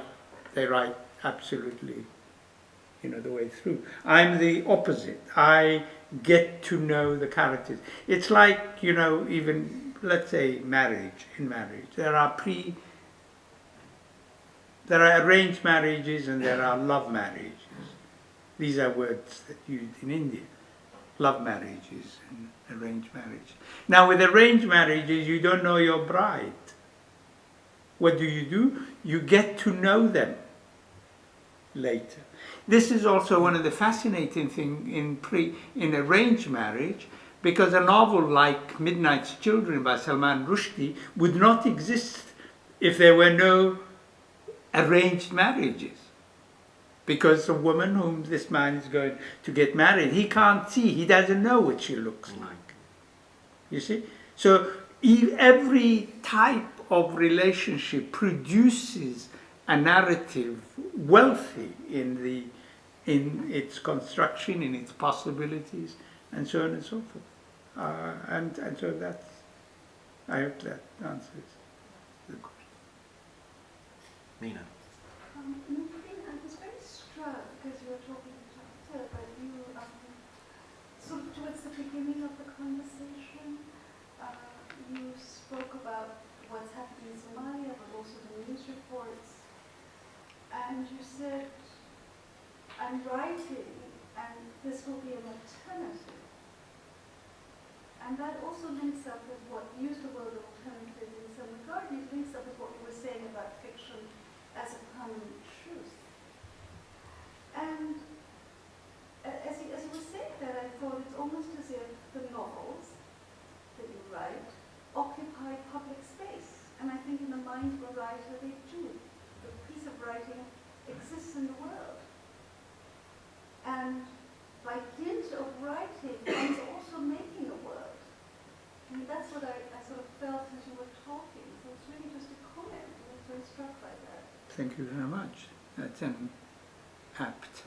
absolutely, the way through. I'm the opposite. I get to know the characters. It's like, even, let's say, marriage. In marriage, there are arranged marriages and there are love marriages. These are words that are used in India. Love marriages and arranged marriage. Now, with arranged marriages, you don't know your bride. What do? You get to know them later. This is also one of the fascinating things in arranged marriage, because a novel like Midnight's Children by Salman Rushdie would not exist if there were no arranged marriages. Because the woman whom this man is going to get married, he can't see, he doesn't know what she looks like. You see? So every type of relationship produces a narrative wealthy in its construction, in its possibilities, and so on and so forth. And so I hope that answers the question. Mina. I was very struck because you were talking to but you sort of towards the beginning of the conversation, you spoke about what's happening in Somalia, but also the news reports, and you said, I'm writing, and this will be an alternative. And that also links up with what you used the word alternative in some regard. It links up with what you were saying about fiction as a permanent truth. And as you were saying that, I thought it's almost as if the novels that you write occupy public space. And I think in the mind of a writer, they do. The piece of writing exists in the world. And by dint of writing, one's also making a world. I mean, that's what I sort of felt as you were talking. So it's really just a comment. I was very struck by that. Thank you very much. That's an apt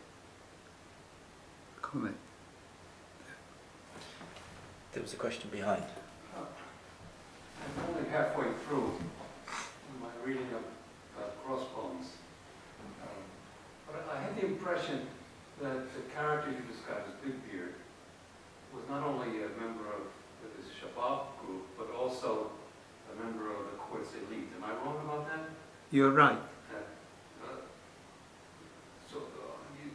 comment. There was a question behind. I'm only halfway through my reading of Crossbones. But I had the impression that the character you described as Big Beard was not only a member of this Shabab group, but also a member of the court's elite. Am I wrong about that? You're right.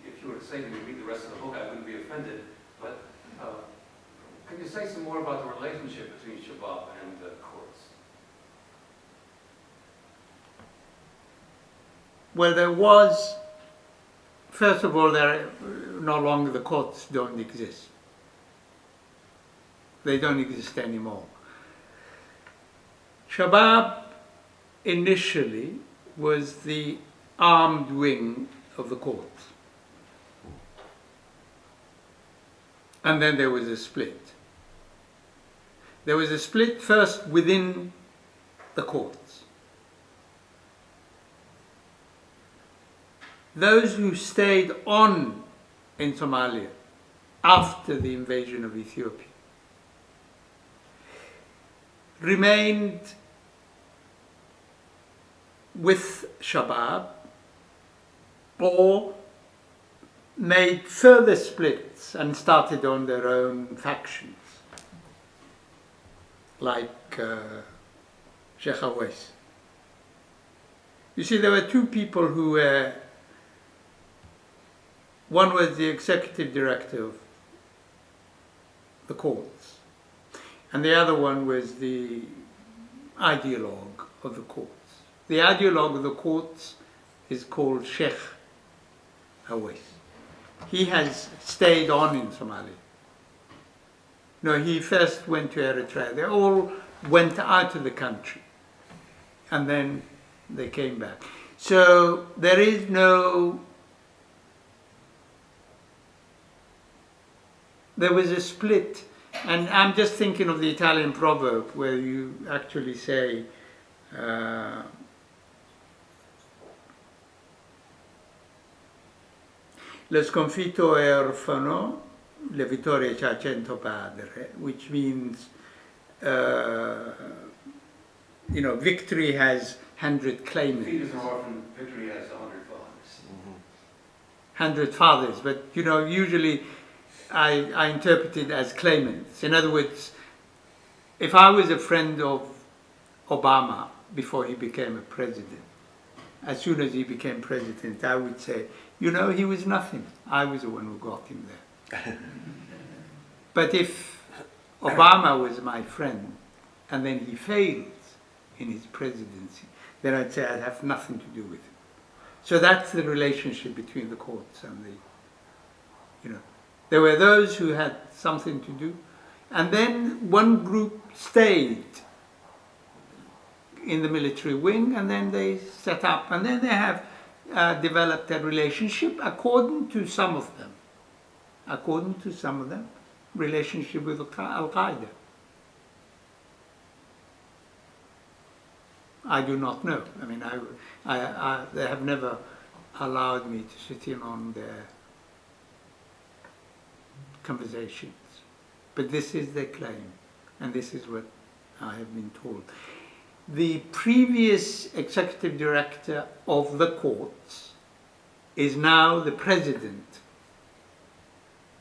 If you were to say to me, read the rest of the book, I wouldn't be offended. But can you say some more about the relationship between Shabab and the courts? Well, there was, first of all, no longer the courts don't exist. They don't exist anymore. Shabab initially was the armed wing of the courts. And then there was a split. There was a split first within the courts. Those who stayed on in Somalia after the invasion of Ethiopia remained with Shabab or made further splits and started on their own factions, like Sheikh Awais. You see, there were two people who were, one was the executive director of the courts, and the other one was the ideologue of the courts. The ideologue of the courts is called Sheikh Awais. He has stayed on in Somalia. No, he first went to Eritrea. They all went out of the country and then they came back. So there is no, there was a split. And I'm just thinking of the Italian proverb where you actually say, lo sconfitto è orfano, le vittorie c'ha 100 padre, which means, you know, victory has 100 claimants. Defeat is an orphan, victory has 100 fathers. 100 fathers, but you know, usually I interpret it as claimants. In other words, if I was a friend of Obama before he became a president, as soon as he became president, I would say, you know, he was nothing. I was the one who got him there. But if Obama was my friend and then he fails in his presidency, then I'd say I'd have nothing to do with him. So that's the relationship between the courts and the, you know, there were those who had something to do, and then one group stayed in the military wing, and then they set up, and then they have developed a relationship according to some of them, relationship with Al-Qaeda. I do not know. I mean, they have never allowed me to sit in on their conversations. But this is their claim, and this is what I have been told. The previous executive director of the courts is now the president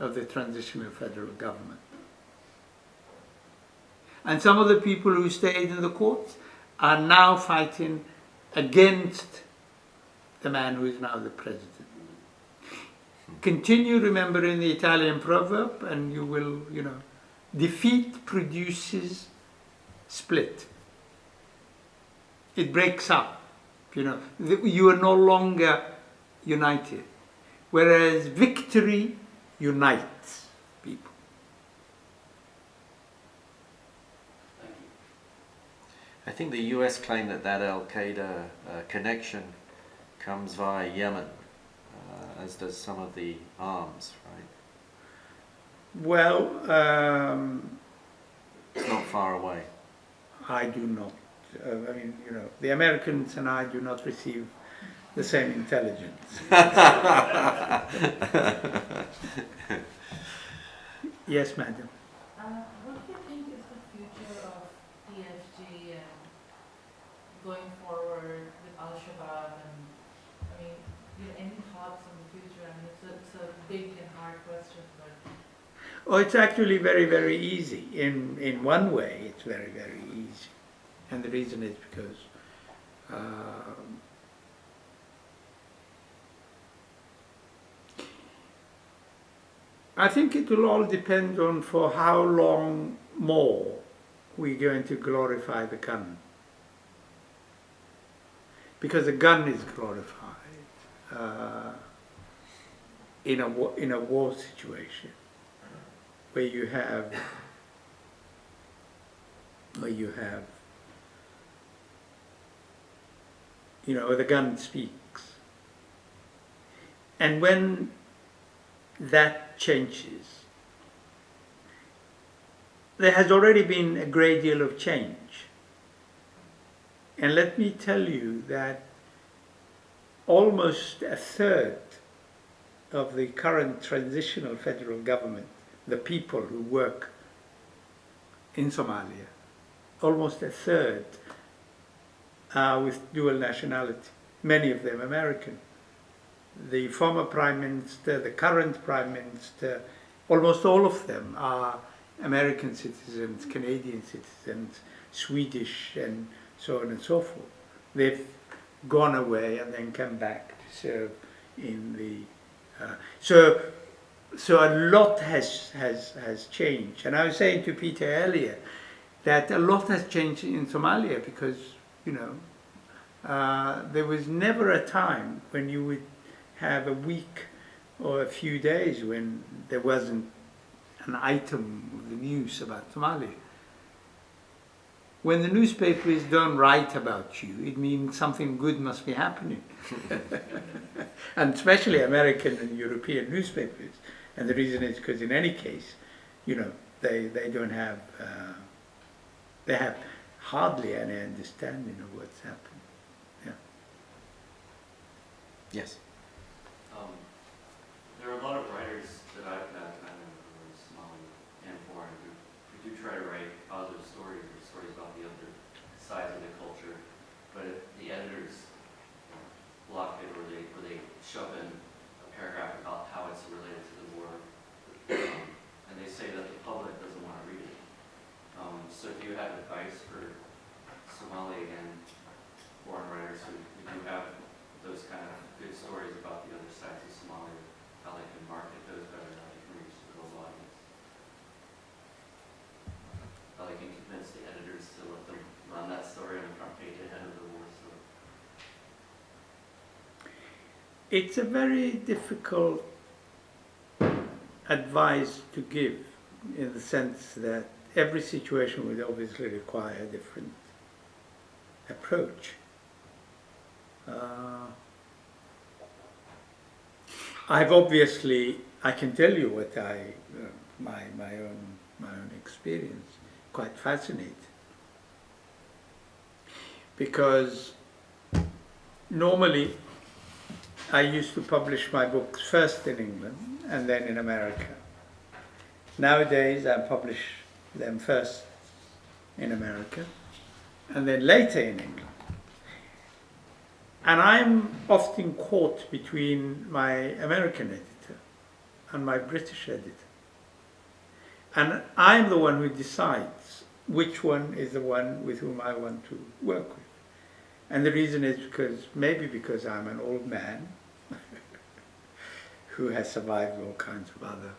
of the transitional federal government. And some of the people who stayed in the courts are now fighting against the man who is now the president. Continue remembering the Italian proverb and you will, you know, defeat produces split. It breaks up, you know, you are no longer united. Whereas victory unites people. Thank you. I think the US claimed that Al-Qaeda connection comes via Yemen, as does some of the arms, right? Well, It's not far away. I do not. I mean, you know, the Americans and I do not receive the same intelligence. Yes, madam. What do you think is the future of EFG and going forward with Al-Shabaab? And I mean, do you have any thoughts on the future? I mean, it's a big and hard question, but Oh, it's actually very, very easy. In one way, it's very, very easy. And the reason is because I think it will all depend on for how long more we're going to glorify the gun. Because the gun is glorified in a war situation where you have you know, the gun speaks. And when that changes, there has already been a great deal of change. And let me tell you that almost a third of the current transitional federal government, the people who work in Somalia, almost a third are with dual nationality, many of them American. The former Prime Minister, the current Prime Minister, almost all of them are American citizens, Canadian citizens, Swedish, and so on and so forth. They've gone away and then come back to serve in the... So a lot has changed. And I was saying to Peter earlier that a lot has changed in Somalia because, you know, there was never a time when you would have a week or a few days when there wasn't an item of the news about Somalia. When the newspapers don't write about you, it means something good must be happening. And especially American and European newspapers. And the reason is because in any case, you know, they don't have, they have hardly any understanding of what's happening. Yeah. Yes. There are a lot of writers that I've met, I don't know who are Somali and foreign, who do try to write positive stories or stories about the other sides of the culture, but the editors block it, or they shove in a paragraph about how it's related to the war, and they say that the public doesn't want to read it. So do you have advice for Somali and foreign writers who do have those kind of good stories about the other sides of Somalia, how they can market those better, how they can reach the global audience, how they can convince the editors to let them run that story on the front page ahead of the war story? It's a very difficult advice to give, in the sense that every situation would obviously require a different approach. I've obviously, I can tell you what my own experience, quite fascinating, because normally I used to publish my books first in England and then in America. Nowadays I publish them first in America and then later in England. And I'm often caught between my American editor and my British editor. And I'm the one who decides which one is the one with whom I want to work with. And the reason is maybe because I'm an old man who has survived all kinds of other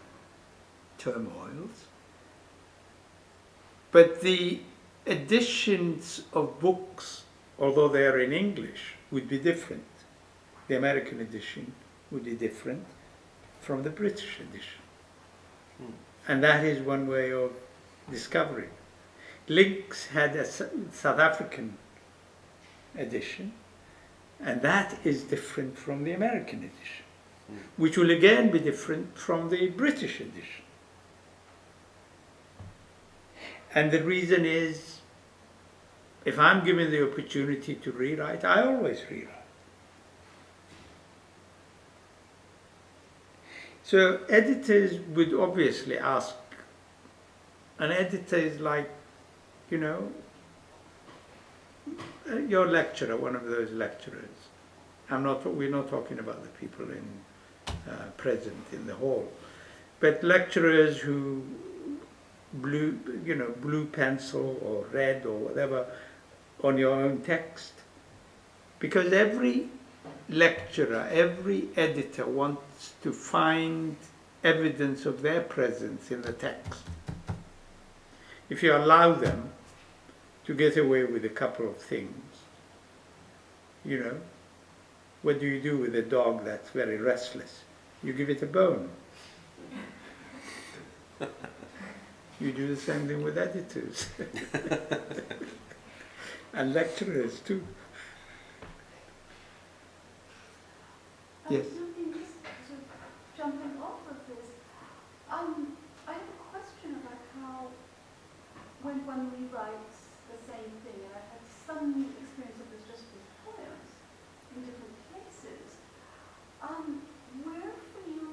turmoils. But the editions of books, although they are in English, would be different. The American edition would be different from the British edition. And that is one way of discovering. Lynx had a South African edition, and that is different from the American edition, which will again be different from the British edition. And the reason is, if I'm given the opportunity to rewrite, I always rewrite. So editors would obviously ask, an editor is like, you know, your lecturer, one of those lecturers. We're not talking about the people present in the hall, but lecturers who blue pencil or red or whatever on your own text, because every lecturer, every editor wants to find evidence of their presence in the text. If you allow them to get away with a couple of things, you know, what do you do with a dog that's very restless? You give it a bone. You do the same thing with editors. And lecturers too. Yes. Just sort of jumping off of this, I have a question about how, when one rewrites the same thing, and I've had some experience of this just with poems in different places, where for you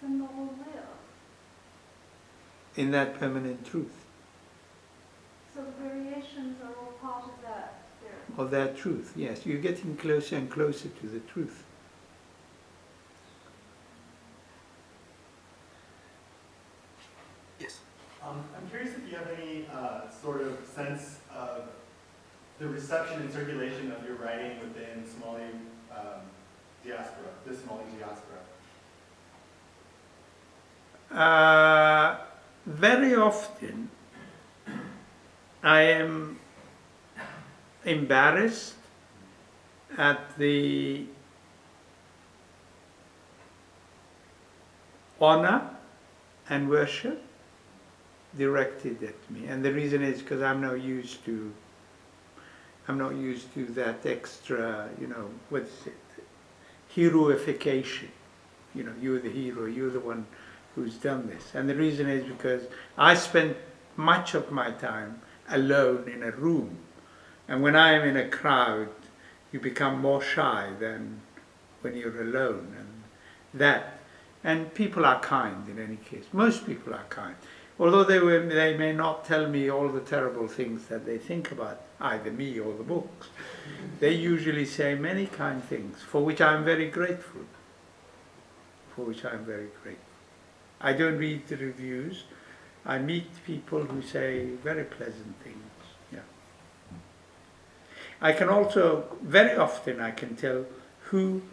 the novel live? In that permanent truth, So the variations are all part of that theory. of that truth, yes. You're getting closer and closer to the truth. Yes. I'm curious if you have any sort of sense of the reception and circulation of your writing within Somali diaspora, the Somali diaspora. Very often I am embarrassed at the honor and worship directed at me, and the reason is because I'm not used to that extra, what is it, heroification. You're the hero, you're the one who's done this. And the reason is because I spent much of my time alone in a room, and when I am in a crowd you become more shy than when you're alone, and people are kind in any case. Most people are kind, although they may not tell me all the terrible things that they think about either me or the books. They usually say many kind things, for which I'm very grateful. I don't read the reviews. I meet people who say very pleasant things. Yeah. I can also, very often I can tell who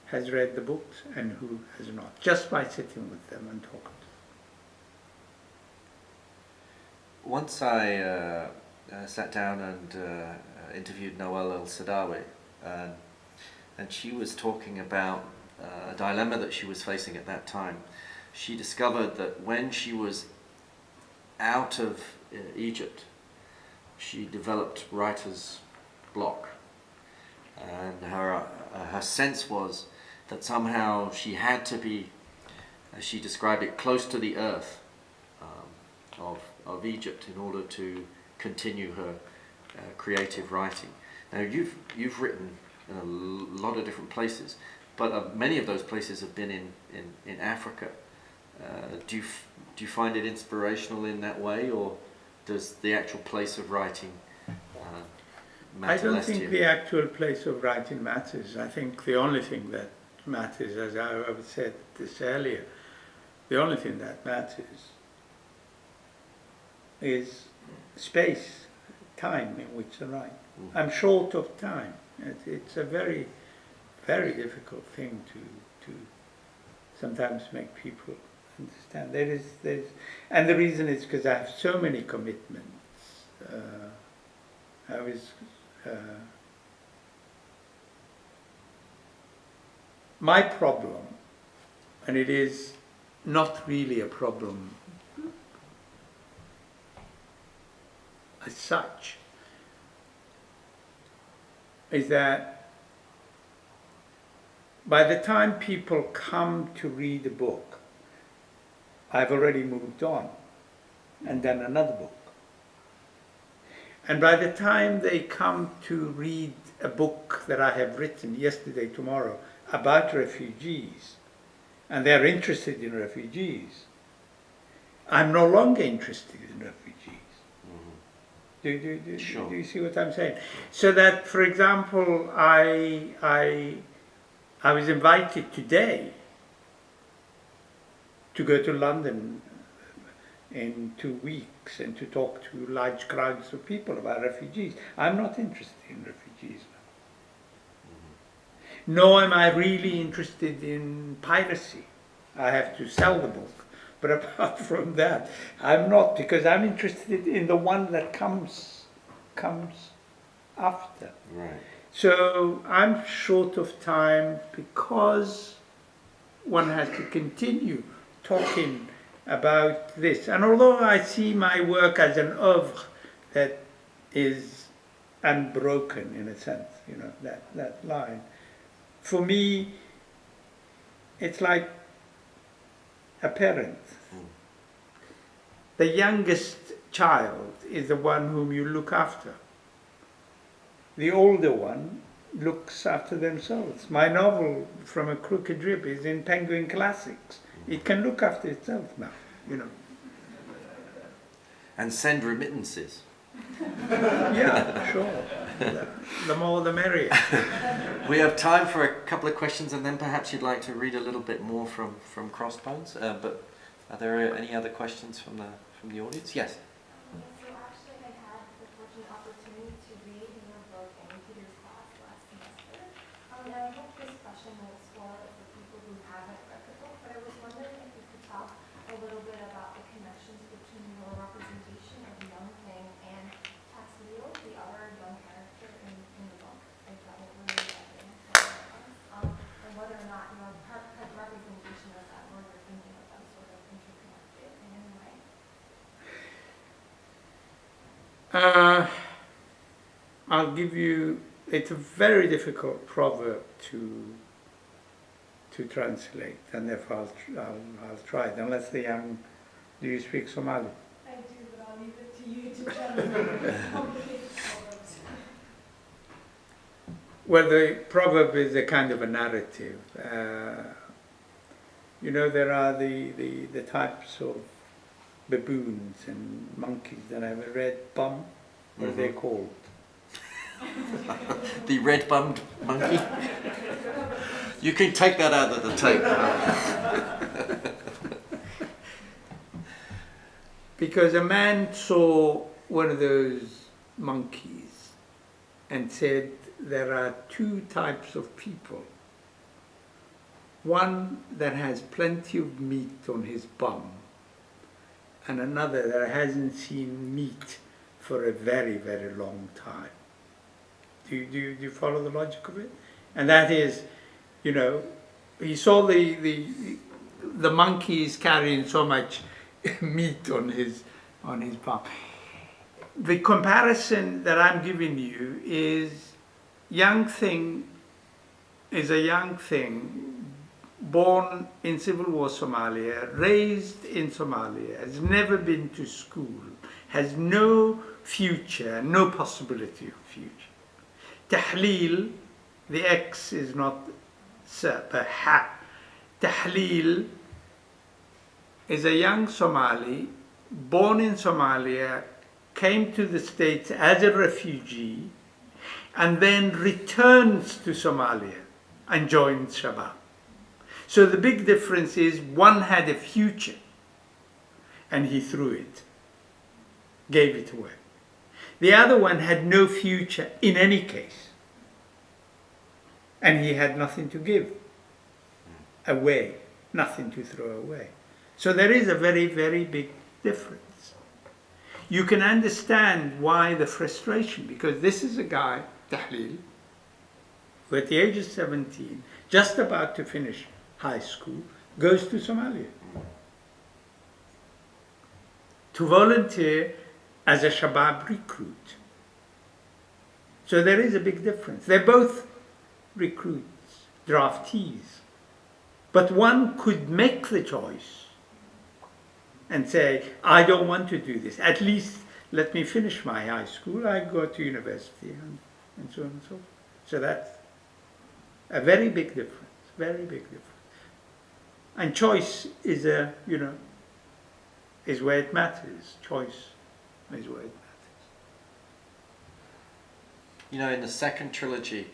has read the books and who has not, just by sitting with them and talking to them. Once I sat down and interviewed Noelle El-Sadawi, and she was talking about a dilemma that she was facing at that time. She discovered that when she was out of Egypt, she developed writer's block, and her sense was that somehow she had to be, as she described it, close to the earth of Egypt in order to continue her creative writing. Now you've written in a lot of different places, but many of those places have been in Africa. Do you find it inspirational in that way, or does the actual place of writing matter I don't less to think you? the actual place of writing matters. I think the only thing that matters, as I said this earlier, the only thing that matters is space, time in which to write. I'm short of time. It's a very, very difficult thing to sometimes make people understand. And the reason is because I have so many commitments. My problem, and it is not really a problem as such, is that by the time people come to read a book, I've already moved on and done another book. And by the time they come to read a book that I have written yesterday, tomorrow, about refugees, and they're interested in refugees, I'm no longer interested in refugees. Sure. Do you see what I'm saying? So that, for example, I was invited today to go to London in 2 weeks and to talk to large crowds of people about refugees. I'm not interested in refugees now. Nor am I really interested in piracy. I have to sell the book. But apart from that, I'm not, because I'm interested in the one that comes after. Right. So I'm short of time because one has to continue talking about this. And although I see my work as an oeuvre that is unbroken in a sense, that line, for me, it's like a parent. The youngest child is the one whom you look after. The older one looks after themselves. My novel, From a Crooked Rib, is in Penguin Classics. It can look after itself now, you know. And send remittances. Yeah, sure. The more the merrier. We have time for a couple of questions, and then perhaps you'd like to read a little bit more from Crossbones. But are there any other questions from the audience? Yes. So actually, I had the fortunate opportunity to read your book in Peter's class last semester. And I hope this question will explore it for people who haven't read the book. But I was wondering if you could talk a little bit about the connections between your representation of Young Thing and Taxleo, the other young character in the book. I thought it really and whether or not your representation of that, or your thinking of them, sort of interconnected in any way. I'll give you, it's a very difficult proverb to translate, and therefore I'll try it, unless the young, do you speak Somali? I do, but I'll leave it to you to translate complicated proverbs. Well, the proverb is a kind of a narrative. You know, there are the types of baboons and monkeys that have a red bum. What are they called? The red-bummed monkey. You can take that out of the tape. Because a man saw one of those monkeys and said, there are two types of people. One that has plenty of meat on his bum, and another that hasn't seen meat for a very, very long time. Do you follow the logic of it? And that is, you know, he saw the monkeys carrying so much meat on his bum. The comparison that I'm giving you is young thing is a young thing born in civil war Somalia, raised in Somalia, has never been to school, has no future, no possibility of future. Tahleel, the X is not the ha. Tahleel is a young Somali, born in Somalia, came to the States as a refugee, and then returns to Somalia and joins Shabab. So the big difference is one had a future and he threw it, gave it away. The other one had no future in any case, and he had nothing to give away, nothing to throw away. So there is a very, very big difference. You can understand why the frustration, because this is a guy, Tahleel, who at the age of 17, just about to finish high school, goes to Somalia to volunteer as a Shabab recruit. So there is a big difference. They're both recruits, draftees, but one could make the choice and say, I don't want to do this. At least let me finish my high school. I go to university and so on and so forth. So that's a very big difference, very big difference. And choice is is where it matters. Choice is where it matters. You know, in the second trilogy,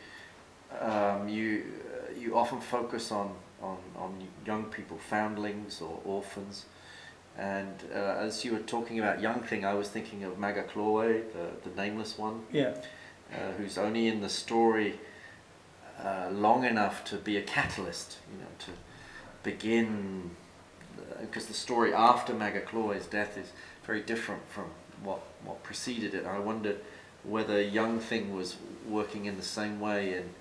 you often focus on young people, foundlings or orphans. And as you were talking about young thing, I was thinking of Magakloe, the nameless one, Yeah. Who's only in the story long enough to be a catalyst, you know, to begin, because the story after Magakloe's death is very different from what preceded it. I wondered whether young thing was working in the same way in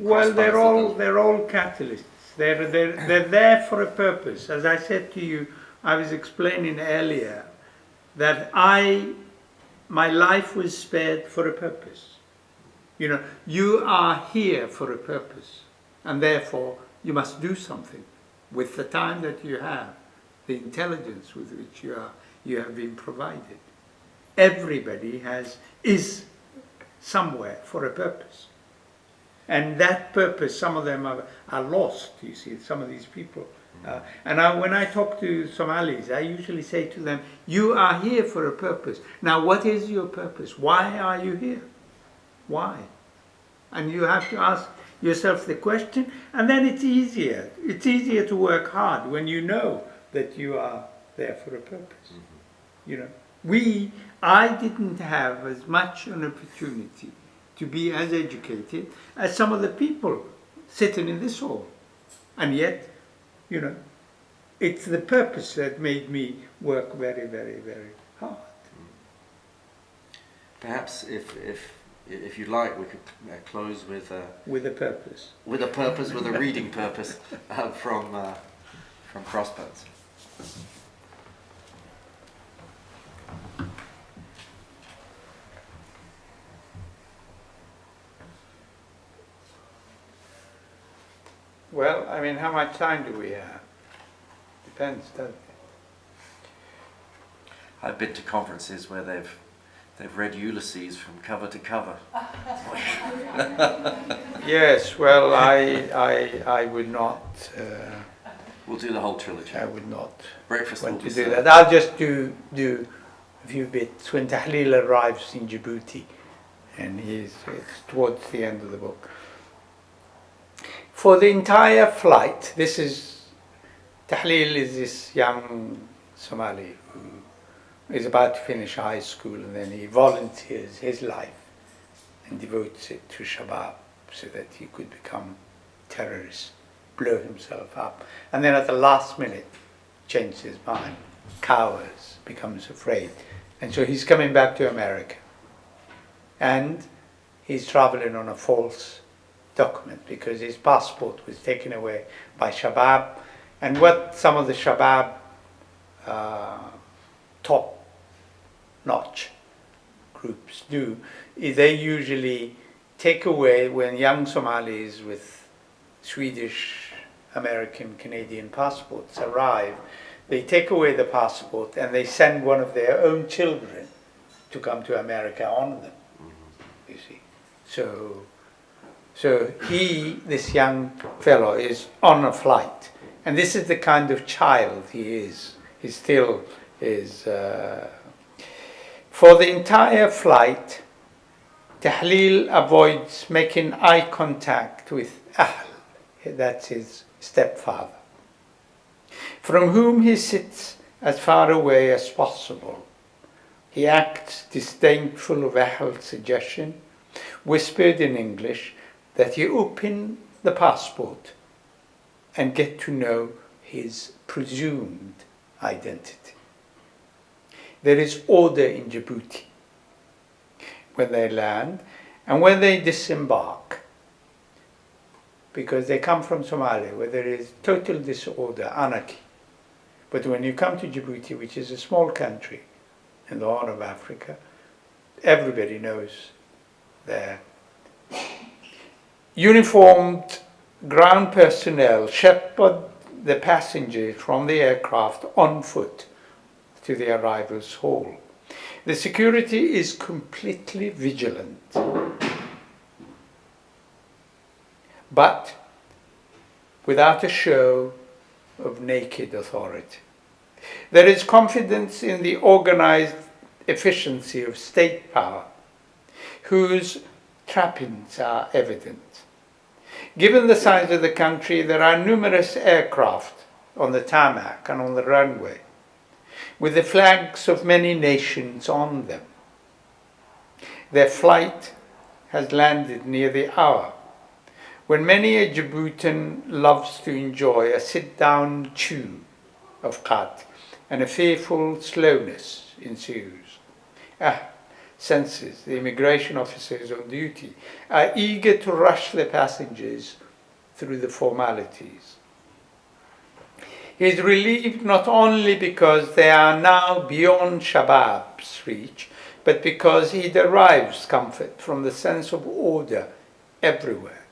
Well, they're Crossbones. all catalysts. They're there for a purpose. As I said to you, I was explaining earlier that my life was spared for a purpose. You know, you are here for a purpose, and therefore you must do something with the time that you have, the intelligence with which you have been provided. Everybody is somewhere for a purpose. And that purpose, some of them are lost, you see. Some of these people When I talk to Somalis, I usually say to them, you are here for a purpose. Now, what is your purpose? Why are you here? Why? And you have to ask yourself the question, and then it's easier. It's easier to work hard when you know that you are there for a purpose. You know, I didn't have as much an opportunity to be as educated as some of the people sitting in this hall. And yet, you know, it's the purpose that made me work very, very, very hard. Perhaps if you like, we could close with a purpose. With a purpose, with a reading purpose from Crossbones. Well, I mean, how much time do we have? Depends, doesn't it? I've been to conferences where they've read Ulysses from cover to cover. Yes, well, I would not. We'll do the whole trilogy. I would not Breakfast want will to be do served. that. I'll just do a few bits when Tahlil arrives in Djibouti, and it's towards the end of the book. For the entire flight, Tahlil is this young Somali who is about to finish high school, and then he volunteers his life and devotes it to Shabab so that he could become a terrorist, blow himself up. And then at the last minute, changes his mind, cowers, becomes afraid. And so he's coming back to America. And he's traveling on a false document because his passport was taken away by Shabab. And what some of the Shabab top-notch groups do is they usually take away, when young Somalis with Swedish, American, Canadian passports arrive, they take away the passport and they send one of their own children to come to America on them, you see. So this young fellow is on a flight, and this is the kind of child he is. He still is. For the entire flight, Tahlil avoids making eye contact with Ahl, that's his stepfather, from whom he sits as far away as possible. He acts disdainful of Ahl's suggestion, whispered in English, that he open the passport and get to know his presumed identity. There is order in Djibouti when they land and when they disembark, because they come from Somalia where there is total disorder, anarchy. But when you come to Djibouti, which is a small country in the Horn of Africa, everybody knows there. Uniformed ground personnel shepherd the passengers from the aircraft on foot to the arrivals hall. The security is completely vigilant, but without a show of naked authority. There is confidence in the organized efficiency of state power, whose trappings are evident. Given the size of the country, there are numerous aircraft on the tarmac and on the runway, with the flags of many nations on them. Their flight has landed near the hour when many a Djiboutian loves to enjoy a sit-down chew of khat, and a fearful slowness ensues. Senses the immigration officers on duty are eager to rush the passengers through the formalities. He is relieved not only because they are now beyond Shabab's reach, but because he derives comfort from the sense of order everywhere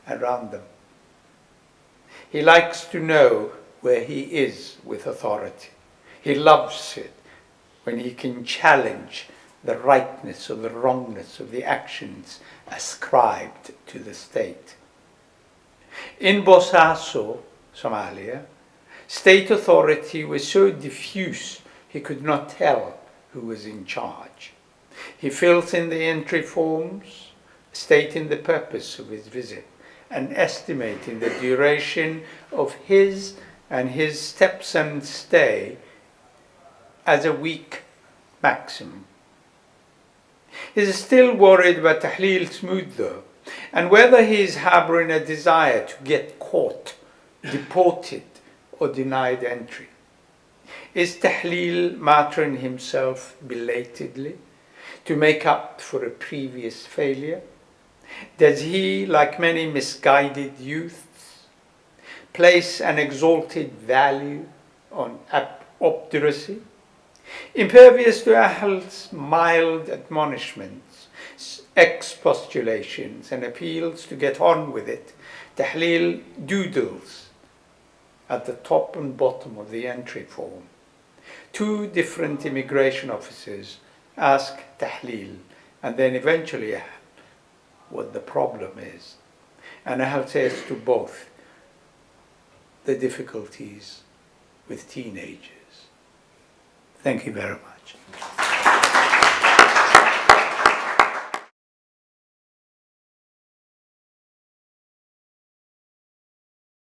around them. He likes to know where he is with authority. He loves it when he can challenge the rightness or the wrongness of the actions ascribed to the state. In Bosaso, Somalia, State authority was so diffuse he could not tell who was in charge. He fills in the entry forms, stating the purpose of his visit and estimating the duration of his and his stepson's stay as a week maximum. He's still worried about Tahlil's mood though, and whether he is harboring a desire to get caught, deported, or denied entry. Is Tahlil martyring himself belatedly to make up for a previous failure? Does he, like many misguided youths, place an exalted value on obduracy? Impervious to Ahl's mild admonishments, expostulations, and appeals to get on with it, Tahlil doodles at the top and bottom of the entry form. Two different immigration officers ask Tahlil and then eventually Ahl what the problem is. And Ahl says to both the difficulties with teenagers. Thank you very much.